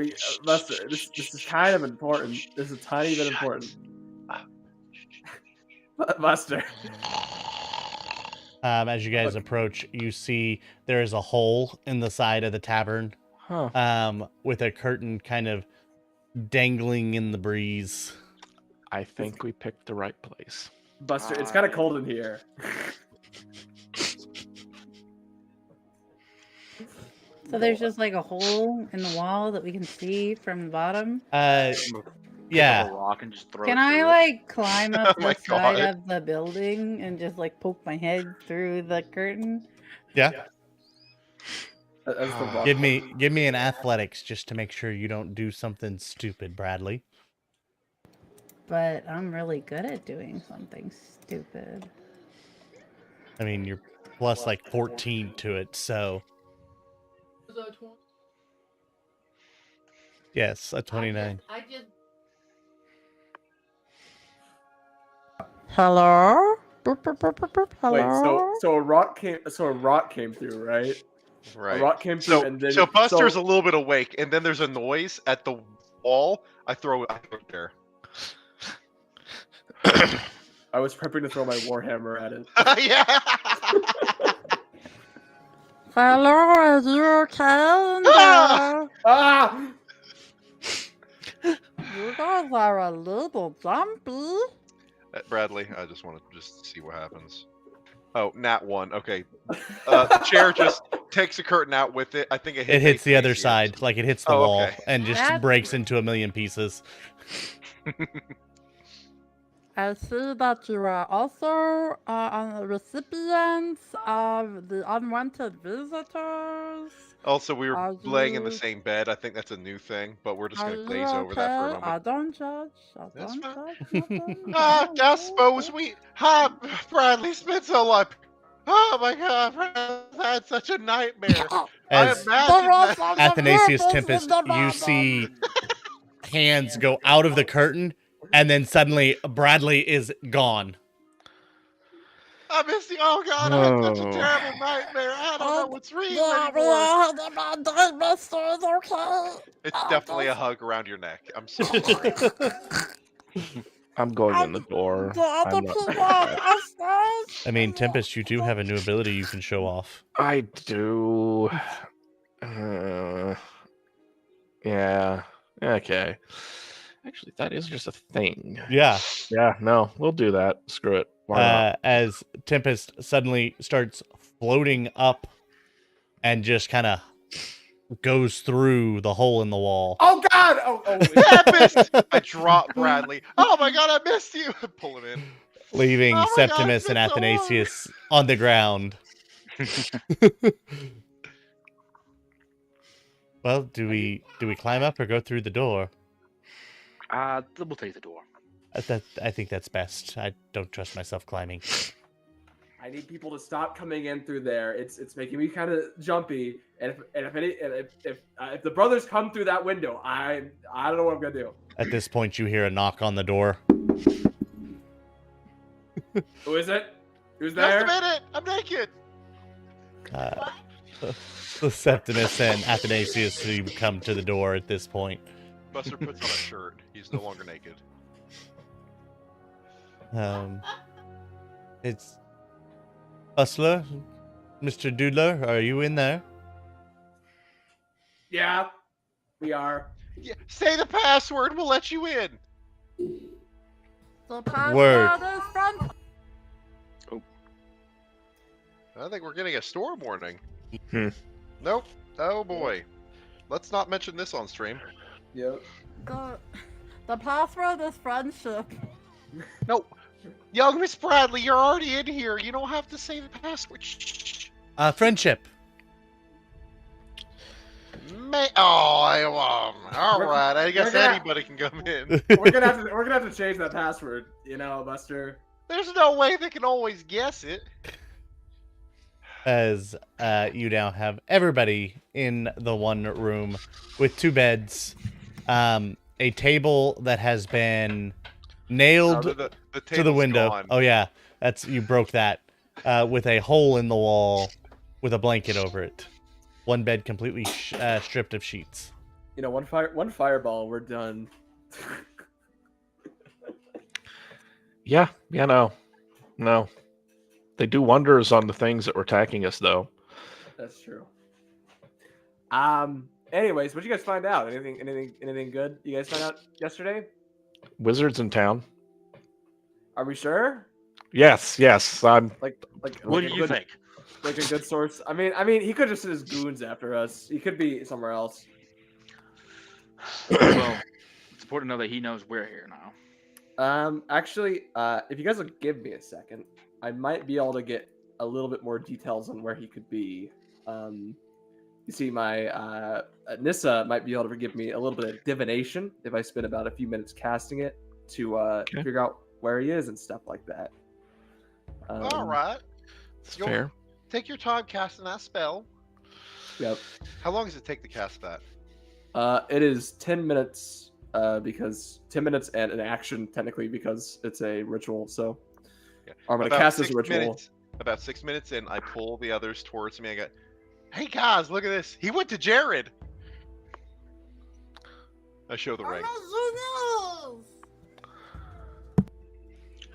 this is kind of important. This is a tiny bit important. Buster. As you guys approach, you see there is a hole in the side of the tavern, with a curtain kind of dangling in the breeze. I think we picked the right place. Buster, it's kind of cold in here. So there's just like a hole in the wall that we can see from the bottom. Yeah. A rock and just throw Can it I through it. like climb up Oh my the side God. of the building and just like poke my head through the curtain? Yeah. That's the rock. Give me an athletics just to make sure you don't do something stupid, Bradley. But I'm really good at doing something stupid. I mean, you're plus like 14 to it, so. Yes, a 29. Hello? Boop, boop, boop, boop, boop. Hello? Wait, so a rock came through, right? Right. A rock came through, So, and then so Buster's a little bit awake, and then there's a noise at the wall. I throw it there. I was prepping to throw my warhammer at it. Yeah. Hello, are you okay? Ah! You guys are a little jumpy. Bradley, I just want to see what happens. Oh, nat 1. Okay. The chair just takes the curtain out with it. I think it hits the other Athanasius. side, like it hits the Oh, wall okay. and just That's- breaks into a million pieces. I see that you are also recipients of the unwanted visitors. Also, we were Are laying in the you- same bed. I think that's a new thing, but we're just Are going to you glaze over that for a okay? moment. I don't judge. I That's don't fine. judge. nothing. I suppose we... Hi, Bradley, it's been so long. Oh my god, Bradley, that's such a nightmare. As I imagine that... Athanasius Tempest, you see hands go out of the curtain, and then suddenly Bradley is gone. I missed you. Oh god, I had such a terrible nightmare. I don't know what's real anymore. It's definitely a hug around your neck. I'm so sorry. I'm going in the door. I'm not- I mean, Tempest, you do have a new ability you can show off. I do. Yeah. Okay. Actually, that is just a thing. Yeah. Yeah. No, we'll do that. Screw it. Why not? As Tempest suddenly starts floating up and just kind of goes through the hole in the wall. Oh God! Oh, Tempest! I drop Bradley. Oh my god, I missed you. Pull him in. Leaving Oh my God, Septimus it's and been so long. Athanasius on the ground. Well, do we climb up or go through the door? We'll take the door. I think that's best. I don't trust myself climbing. I need people to stop coming in through there. It's making me kind of jumpy. And if the brothers come through that window, I don't know what I'm gonna do. At this point, you hear a knock on the door. Who is it? Who's Just there? a minute. I'm naked. The Septimus and Athanasius who come to the door at this point. Buster puts on a shirt. He's no longer naked. It's Bustler, Mr. Doodler. Are you in there? Yeah, we are. Yeah, say the password. We'll let you in. Word. I think we're getting a storm warning. Hmm. Nope. Oh boy. Let's not mention this on stream. Yep. The password is friendship. No. Young Miss Bradley, you're already in here. You don't have to say the password. Shh. Friendship. All right. I guess we're gonna- anybody can come in. We're gonna have to change that password. You know, Buster. There's no way they can always guess it. As you now have everybody in the one room with two beds, a table that has been nailed The to the table's window. gone. Oh yeah, You broke that with a hole in the wall with a blanket over it. One bed completely stripped of sheets. You know, one fireball, we're done. Yeah, no. They do wonders on the things that were attacking us, though. That's true. Anyways, what did you guys find out? Anything good you guys found out yesterday? Wizards in town. Are we sure? Yes. I'm. What do you think? Like a good source. I mean, he could just send his goons after us. He could be somewhere else. Well, it's important to know that he knows we're here now. Actually, if you guys will give me a second, I might be able to get a little bit more details on where he could be. You see, my Nissa might be able to give me a little bit of divination if I spend about a few minutes casting it to figure out where he is and stuff like that. All right. It's fair. Take your time casting that spell. Yep. How long does it take to cast that? It is 10 minutes because 10 minutes and an action technically because it's a ritual. So Yeah. I'm going to cast as a ritual. About 6 minutes in, I pull the others towards me. I go, hey guys, look at this. He went to Jared. I show the ring.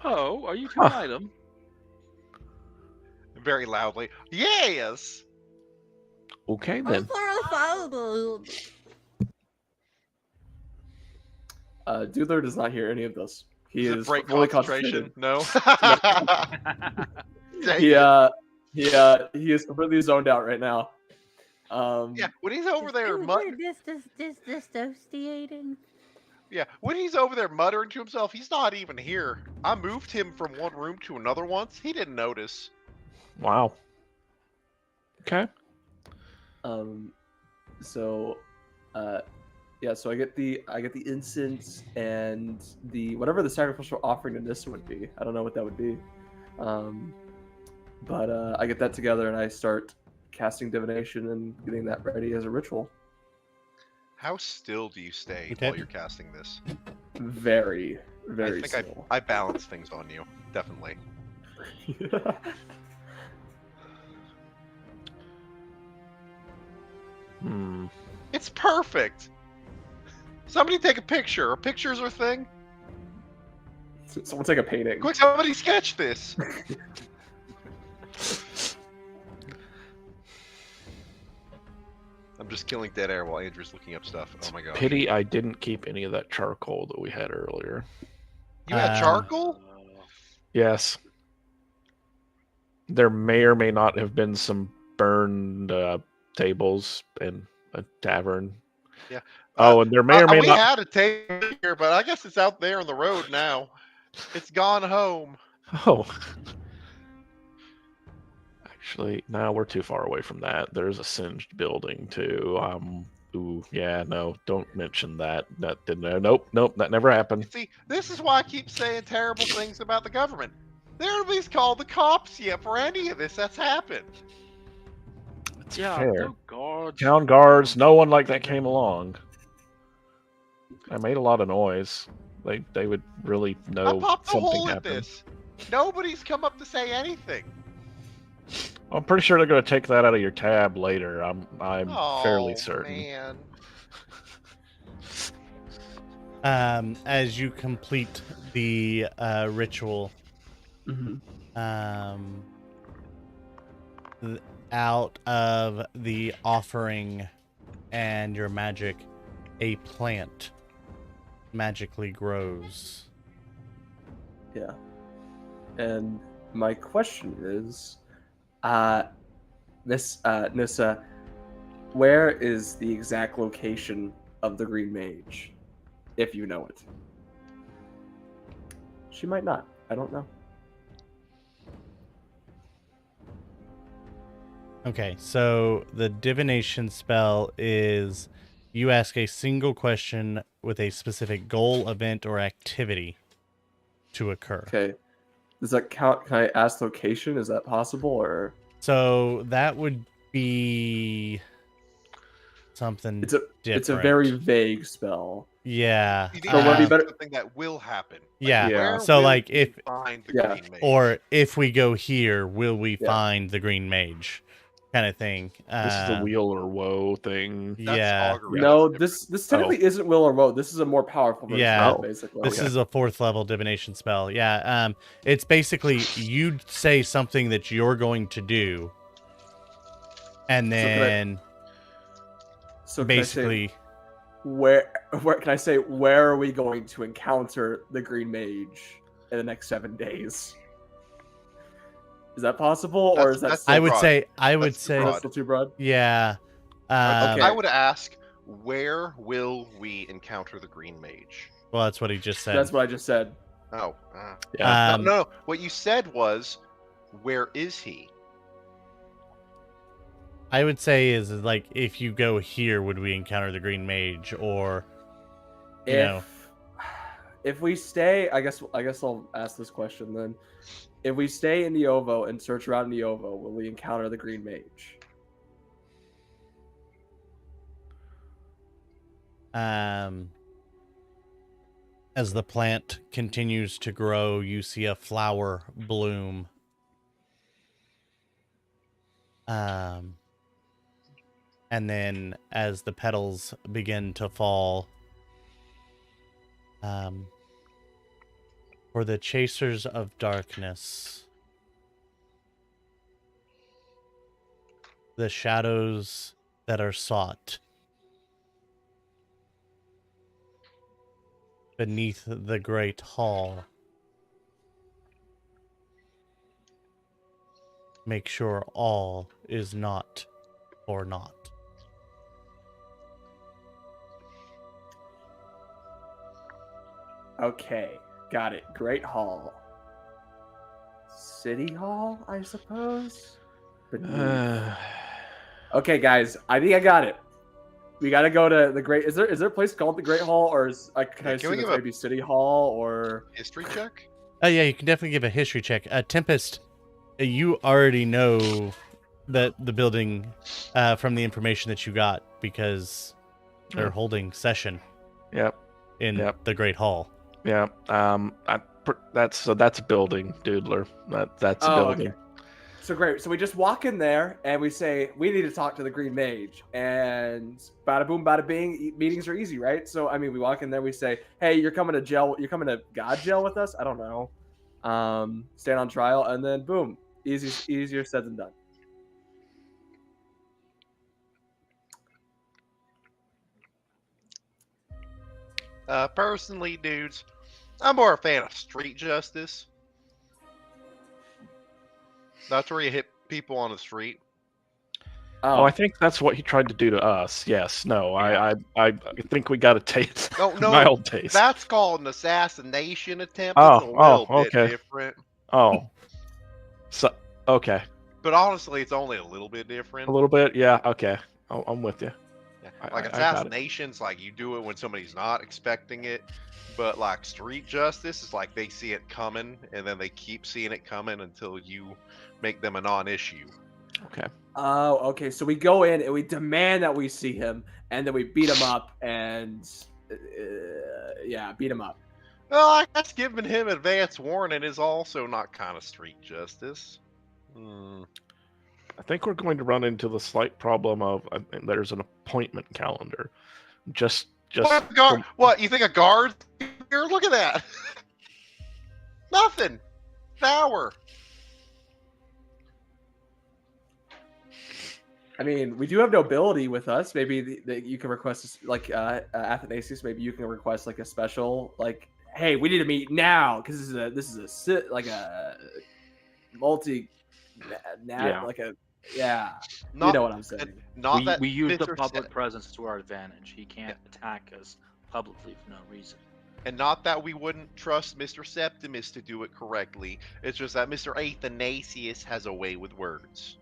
Oh, are you two item? Very loudly. Yes. Okay then. Doodler does not hear any of this. He Does it is break fully concentration? concentrated. No. He is completely zoned out right now. Yeah, when he's over there, Dissociating. yeah, when he's over there muttering to himself, he's not even here. I moved him from one room to another once. He didn't notice. Wow. Okay. So I get the incense and the whatever the sacrificial offering to Nissa would be. I don't know what that would be. But I get that together and I start casting divination and getting that ready as a ritual. How still do you stay Okay. while you're casting this? Very, very I think still. I balance things on you, definitely. It's perfect. Somebody take a picture. Are pictures a thing? Someone take a painting. Quick, somebody sketch this. I'm just killing dead air while Andrew's looking up stuff. Oh my god. Pity I didn't keep any of that charcoal that we had earlier. You had charcoal? Yes. There may or may not have been some burned tables in a tavern. Yeah. Oh, and there may or may we not. had a table here, but I guess it's out there on the road now. It's gone home. Oh. Actually, no, we're too far away from that. There's a singed building too. Ooh, yeah, no, don't mention that. That didn't. Nope, that never happened. See, this is why I keep saying terrible things about the government. Nobody's called the cops yet for any of this that's happened. It's Yeah, fair. no guards. Town guards, no one like that came along. I made a lot of noise. They would really I know popped a something hole at happened. this. Nobody's come up to say anything. I'm pretty sure they're going to take that out of your tab later. I'm fairly certain. Man. As you complete the ritual, out of the offering and your magic, a plant magically grows. Yeah. And my question is, Nissa, where is the exact location of the Green Mage, if you know it? She might not. I don't know. Okay, so the divination spell is you ask a single question with a specific goal, event, or activity to occur. Okay. Does that count? Can I ask location? Is that possible? Or So that would be something It's a different. very vague spell. Yeah. You need So to would be have better- something that will happen. Yeah. Where So, will like, we if- find the Yeah. green mage? Or if we go here, will we Yeah. find the green mage? Kind of thing. This is the wheel or woe thing. That's Yeah. augury. No, That's this technically isn't will or woe. This is a more powerful version Yeah. of it, basically. This Okay. is a 4th level divination spell. Yeah. It's basically you say something that you're going to do, and So can I- then So can basically, I say, where can I say where are we going to encounter the green mage in the next 7 days? Is that possible, or is that That's still I would broad. say, That's too is that broad. still too broad? yeah. Okay. I would ask, where will we encounter the green mage? Well, that's what he just said. That's what I just said. Oh, Yeah. no. What you said was, where is he? I would say is like if you go here, would we encounter the green mage, or you know? If we stay, I guess I'll ask this question then. If we stay in the Ovo and search around in the Ovo, will we encounter the green mage? As the plant continues to grow, you see a flower bloom. And then as the petals begin to fall, for the chasers of darkness, the shadows that are sought beneath the great hall, make sure all is not for naught. Okay, got it. Great Hall. City Hall, I suppose? Beneath. Okay, guys, I think I got it. We gotta go to the Great. Is there a place called the Great Hall, or can I Can we assume it's give a- maybe City Hall, or History check? Oh yeah, you can definitely give a history check. Tempest, you already know that the building from the information that you got because they're holding session Yep. in Yep. the Great Hall. Yeah. That's a building, Doodler. That's a Oh, building. okay. So great. So we just walk in there and we say we need to talk to the Green Mage, and bada boom, bada bing. Meetings are easy, right? So I mean, we walk in there, we say, "Hey, you're coming to jail. You're coming to God jail with us." I don't know. Stand on trial, and then boom, easier said than done. Personally, dudes, I'm more a fan of street justice. That's where you hit people on the street. Oh, I think that's what he tried to do to us. Yes. No. I think we got a taste. No, Mild taste. That's called an assassination attempt. Oh, It's a little bit okay. different. Oh. So okay. But honestly, it's only a little bit different. A little bit. Yeah. Okay. I'm with you. Yeah. I Like got it. assassinations, like you do it when somebody's not expecting it. But like street justice is like they see it coming, and then they keep seeing it coming until you make them a non-issue. Okay. Oh, okay. So we go in and we demand that we see him, and then we beat him up, and beat him up. Well, I guess giving him advance warning is also not kind of street justice. I think we're going to run into the slight problem of there's an appointment calendar. Just What? You think a guard here? Look at that. Nothing. An hour. I mean, we do have nobility with us. Maybe you can request, like Athanasius. Maybe you can request like a special, like, hey, we need to meet now because this is a multi, like a you know what I'm saying. We use the Mr. public Se- presence to our advantage. He can't attack us publicly for no reason. And not that we wouldn't trust Mr. Septimus to do it correctly. It's just that Mr. Athanasius has a way with words.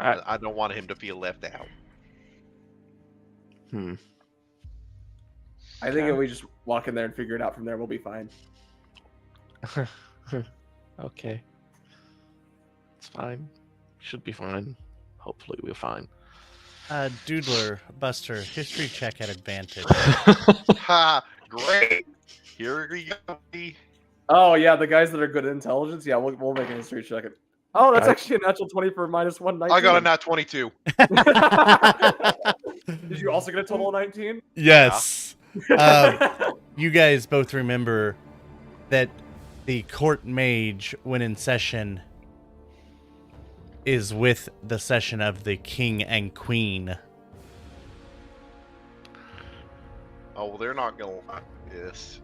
I don't want him to feel left out. I think if we just walk in there and figure it out from there, we'll be fine. Okay. It's fine. Should be fine. Hopefully we're fine. Doodler, Buster, history check at advantage. Ha! Great. Here we go. Oh yeah, the guys that are good at intelligence. Yeah, we'll make a history check. Oh, that's I- actually a natural 20 for minus 119. I got a nat 22. Did you also get a total of 19? Yes. You guys both remember that the court mage, when in session, is with the session of the king and queen. Oh, well, they're not gonna like this.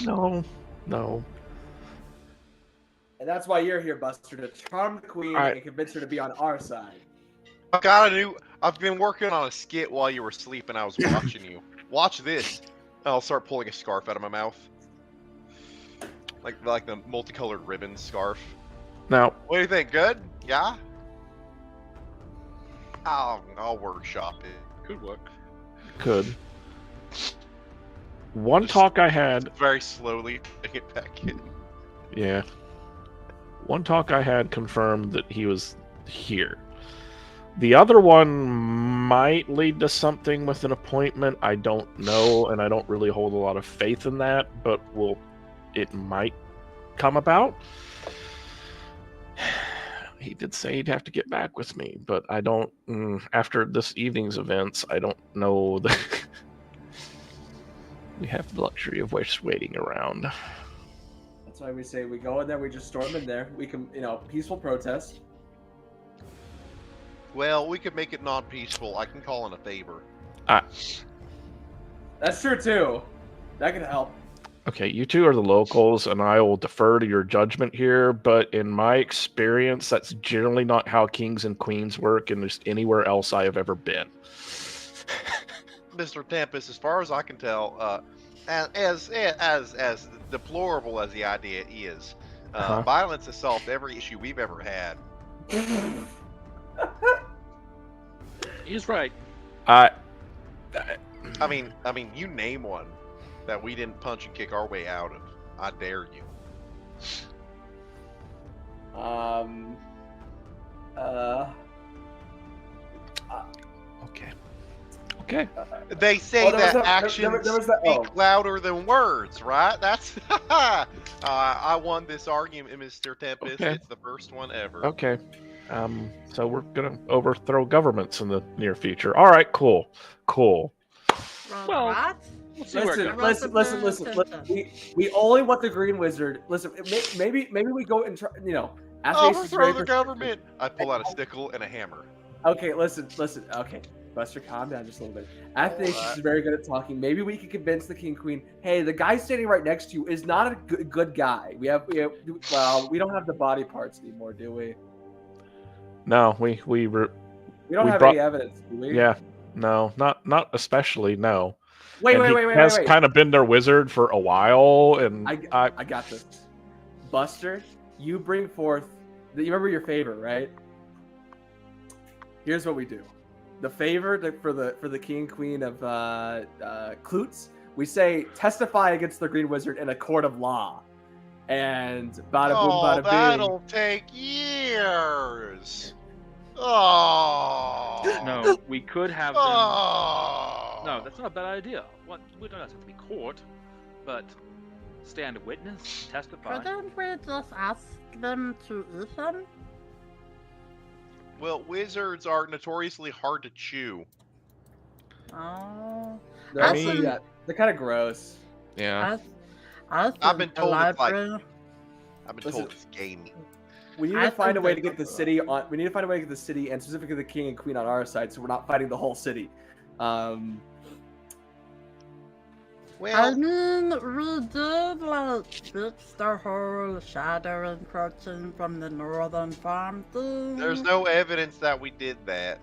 No. And that's why you're here, Buster, to charm the queen Alright. and convince her to be on our side. I've been working on a skit while you were sleeping. I was watching you. Watch this. I'll start pulling a scarf out of my mouth. Like the multicolored ribbon scarf. Now, What do you think? Good? Yeah? I'll workshop it. Could work. could. One Just- talk I had, Very slowly putting it back in. yeah. One talk I had confirmed that he was here. The other one might lead to something with an appointment. I don't know, and I don't really hold a lot of faith in that, but it might come about. He did say he'd have to get back with me, but I don't. After this evening's events, I don't know that we have the luxury of just waiting around. That's why we say we go in there, we just storm in there. We can, peaceful protest. Well, we could make it non-peaceful. I can call in a favor. That's true too. That could help. Okay, you two are the locals, and I will defer to your judgment here, but in my experience, that's generally not how kings and queens work in just anywhere else I have ever been. Mr. Tempest, as far as I can tell, as deplorable as the idea is, violence has solved every issue we've ever had. He's right. I I mean, you name one that we didn't punch and kick our way out of. I dare you. Okay. They say there was that that- actions there was that- speak louder than words, right? That's I won this argument, Mr. Tempest. Okay. It's the first one ever. Okay. So we're gonna overthrow governments in the near future. All right, cool. Well, What? We'll see where it Listen, goes. listen. We only want the Green Wizard. Listen, maybe we go and try. After Ace is Overthrow very the government. I pull out a stickle and a hammer. Okay, listen. Okay, Buster, calm down just a little bit. Athanasius is very good at talking. Maybe we can convince the King Queen. Hey, the guy standing right next to you is not a good guy. We don't have the body parts anymore, do we? No, we We don't We have brought- any evidence, do we? yeah. No, not especially. No. Wait. And he has kind of been their wizard for a while, and I got this. Buster, you bring forth. You remember your favor, right? Here's what we do. The favor for the king and queen of Klutz, we say testify against the Green Wizard in a court of law, and bada boom, bada bing. That'll take years. Oh. No, we could have them. Oh. No, that's not a bad idea. What? We don't have to be court, but stand witness, testify. Couldn't we just ask them to eat them? Well, wizards are notoriously hard to chew. Oh, They're, mean- they're kind of gross. yeah. I've been told it's like- library. I've been Listen. told it's gamey. We need I to find a think way they to get the could- city on. We need to find a way to get the city and specifically the king and queen on our side, so we're not fighting the whole city. I Well, mean, we did like fix the whole shadow encroaching from the northern farm thing. there's no evidence that we did that.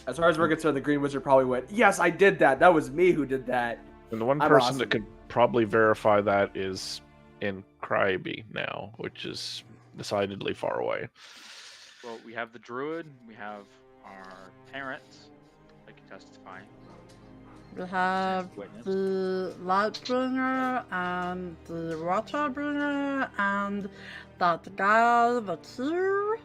As far as we're concerned, the Green Wizard probably went, "Yes, I did that. That was me who did that." And the one I'm person awesome. that could probably verify that is in Cryby now, which is decidedly far away. Well, we have the druid. We have our parents. They can testify. We have Witness. the Lightbringer and the Waterbringer and that guy, the two.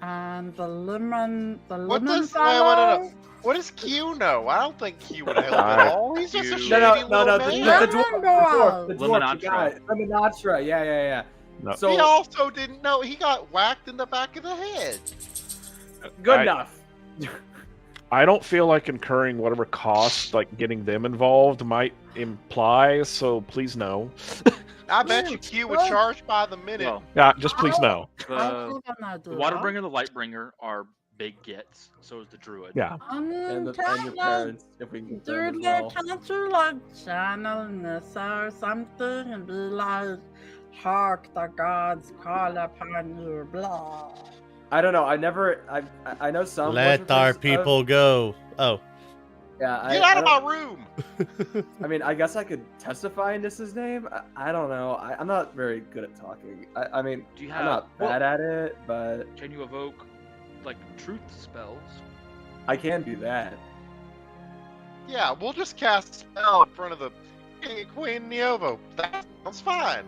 And the lemon What does fellow. What does Q know? I don't think Q would help at Alright. all. He's just a Q- shady No, little the man. dwarf, the Lemonatra. guy. Lemonatra, yeah. No. So, He also didn't know he got whacked in the back of the head. good I- enough. I don't feel like incurring whatever cost like getting them involved might imply, so please no. I bet you Q would charge by the minute. Well, Yeah, just please no. the Waterbringer and the Lightbringer are big gets. So is the Druid. Yeah. And your parents, if we can get them as well. Can't you like channel this or something and be like, hark the gods call upon your blood? I don't know. I know some. Let our worshippers of- people go. Oh. Yeah. Get out of my room! I mean, I guess I could testify in Nissa's name. I don't know. I'm not very good at talking. I mean, Do you I'm have? not bad at it, but Can you evoke like truth spells? I can do that. Yeah, we'll just cast a spell in front of the King and Queen Neovo. That sounds fine.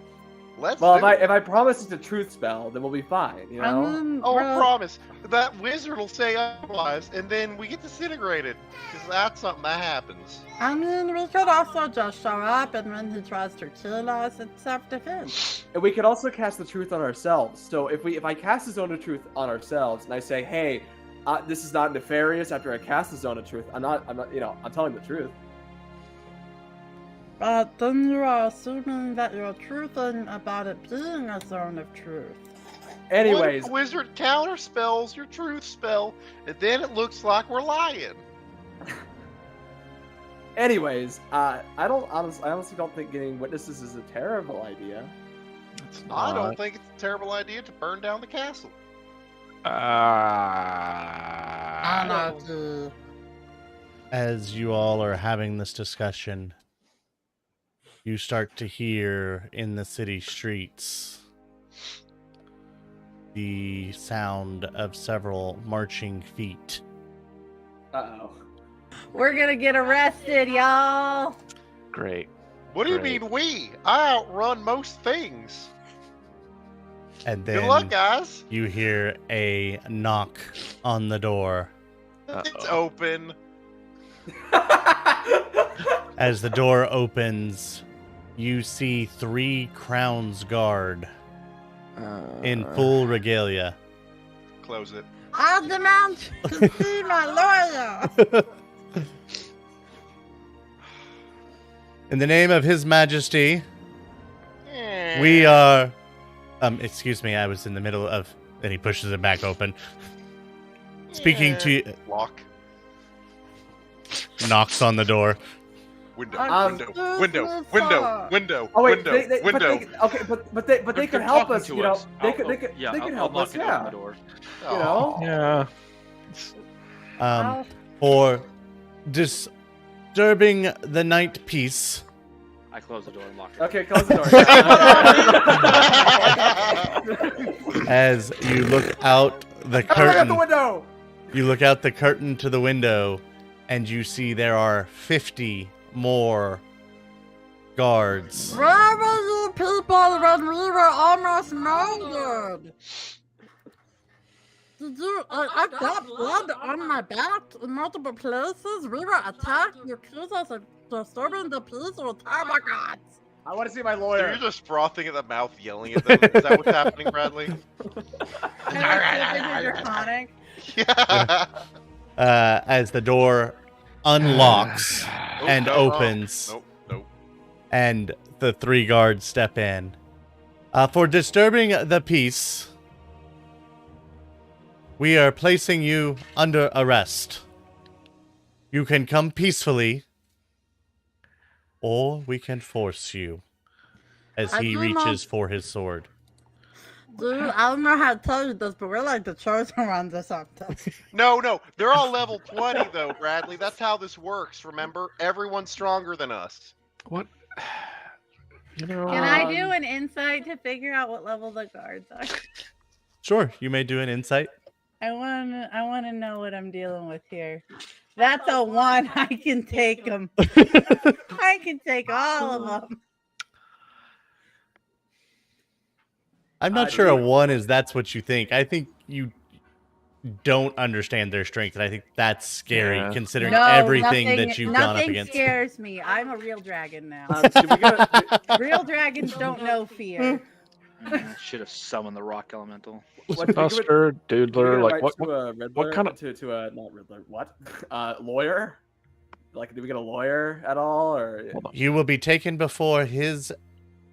Let's Well, do it. if I promise it's a truth spell, then we'll be fine. You know. Oh, promise. That wizard will say otherwise, and then we get disintegrated. Because that's something that happens. I mean, we could also just show up, and when he tries to kill us, it's self-defense. And we could also cast the truth on ourselves. So if I cast the zone of truth on ourselves, and I say, hey, this is not nefarious. After I cast the zone of truth, I'm not. I'm telling the truth. But then you are assuming that you're truthing about it being a zone of truth. Anyways, What if the wizard counter spells your truth spell, and then it looks like we're lying. I honestly don't think getting witnesses is a terrible idea. It's I don't not. think it's a terrible idea to burn down the castle. Anarchy. As you all are having this discussion, you start to hear in the city streets the sound of several marching feet. Uh-oh. We're gonna get arrested, y'all. Great. What do you Great. mean we? I outrun most things. And Good then luck, guys. you hear a knock on the door. It's open. As the door opens, you see 3 Crowns Guard in full regalia. Close it. I demand to see my lawyer. In the name of His Majesty, Eh. we are... excuse me, I was in the middle of... Then he pushes it back open. Speaking to you... Lock. Knocks on the door. Window. Um, Window. Oh wait, Window. Window. but they They're could help talking us. to You know, us. they I'll- could I'll help lock us. it, open Yeah, the door. you know. Yeah. For disturbing the night peace. I close the door and lock it. Okay, close the door. As you look out the Come on, out curtain, the window. you look out the curtain to the window, and you see there are 50 more guards. Where were you people when we were almost murdered? Did you? I got blood on my back in multiple places. We were attacked. You accuse us of disturbing the peace with gods. I want to see my So lawyer. you're just frothing at the mouth, yelling at them. Is that what's happening, Bradley? Draconic. Yeah. As the door unlocks Oh, and no, opens, Nope. and the 3 guards step in. For disturbing the peace, we are placing you under arrest. You can come peacefully, or we can force you. As I he do reaches not- for his sword. Dude, I don't know how to tell you this, but we're like the chosen ones or something. No. They're all level 20, though, Bradley. That's how this works, remember? Everyone's stronger than us. What? You know. Can I do an insight to figure out what level the guards are? Sure, you may do an insight. I want to know what I'm dealing with here. That's a 1. I can take them. I can take all of them. I'm not sure a 1 is that's what you think. I think you don't understand their strength, and I think that's scary Yeah. considering No, everything nothing, that you've gone up nothing against. scares me. I'm a real dragon now. Do we get Real dragons don't know fear. Should have summoned the rock elemental. what, do we give it, Buster, do we get Doodler, a like right what to a Riddler? what kind of to a not Riddler? What? Lawyer? Like, do we get a lawyer at all, or? Hold on. You will be taken before his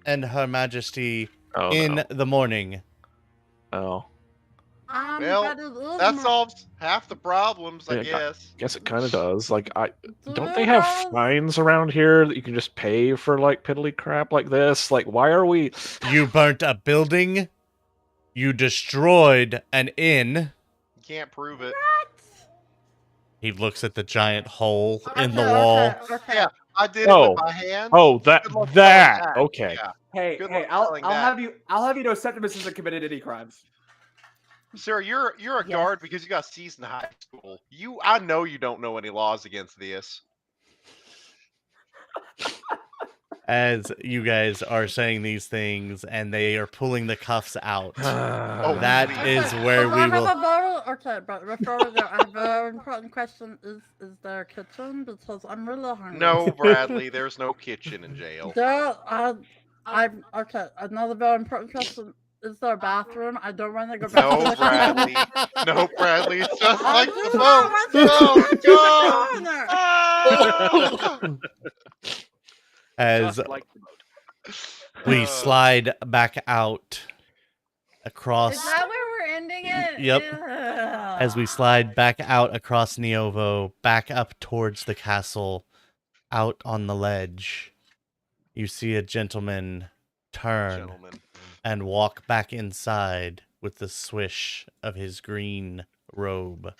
and her majesty Oh, in no. the morning. Oh. Well, that solves half the problems, I Yeah, guess. Guess it kind of does. Like, don't they have fines around here that you can just pay for like piddly crap like this? Like, why are we? You burnt a building. You destroyed an inn. You can't prove it. He looks at the giant hole in the wall. Yeah, I did it Oh. with my hands. Oh, Good luck telling that. that. Okay. Yeah. Hey, Good hey, luck I'll telling that. have you know Septimus hasn't committed any crimes. Sarah, you're a Yes. guard because you got seasoned high school. I know you don't know any laws against this. As you guys are saying these things and they are pulling the cuffs out. Oh, That please. is where we will. But before that, I have a very important question. Is there a kitchen? Because I'm really hungry. No, Bradley, there's no kitchen in jail. There, I'm okay. Another very important question. Is there a bathroom? I don't want to go back to No, the Bradley. No, Bradley. It's just I like do the not boat. want to Go, go go. back to the corner. Ah! As Just like the boat. we slide back out across. Is that where we're ending it? Yep. Ugh. As we slide back out across Neovo, back up towards the castle, out on the ledge, you see a gentleman turn Gentlemen. and walk back inside with the swish of his green robe.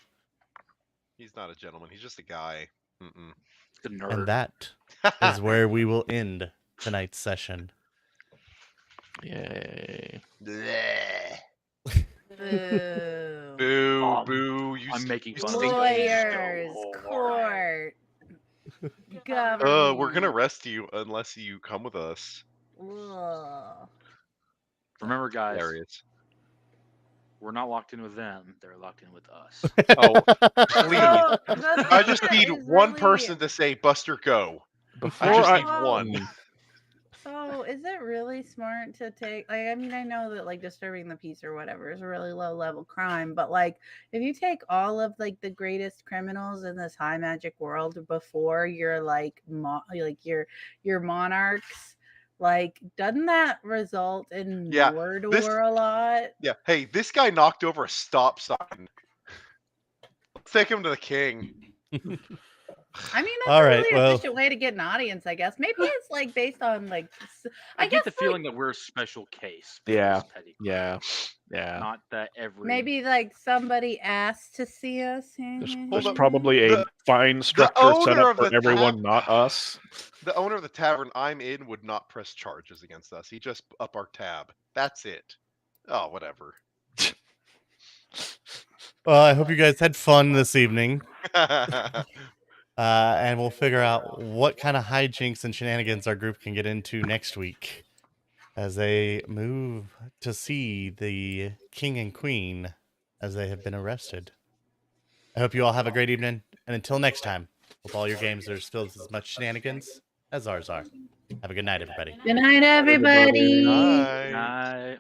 He's not a gentleman. He's just a guy. Mm-mm. The nerd. And that is where we will end tonight's session. Yay. Bleh. Boo. Boo, boo. You I'm making you fun of stink. you. Lawyers, So court, government. We're gonna arrest you unless you come with us. Ugh. Remember, guys, Hilarious. we're not locked in with them. They're locked in with us. Oh, please. So, the I just thing need that is one really- person to say, Buster, go. Before I just I, need one. So, is it really smart to take? Like, I mean, I know that like disturbing the peace or whatever is a really low level crime, but like, if you take all of like the greatest criminals in this high magic world before your like your monarchs, like, doesn't that result in Yeah, Mordor this- a lot? Yeah. Hey, this guy knocked over a stop sign. Let's take him to the king. I mean, that's All a right, really well- efficient way to get an audience, I guess. Maybe it's like based on like, I get the guess, feeling that we're a special case. for Yeah. this petty crime. yeah. Not that every. maybe like somebody asked to see us. There's, Hold there's up. probably a The- fine structure set owner up of for the everyone, tab- not us. The owner of the tavern I'm in would not press charges against us. He just up our tab. That's it. Oh, whatever. Well, I hope you guys had fun this evening. And we'll figure out what kind of hijinks and shenanigans our group can get into next week as they move to see the king and queen as they have been arrested. I hope you all have a great evening, and until next time, hope all your games are filled with as much shenanigans as ours are. Have a good night, everybody. Good night, everybody. Bye. Night.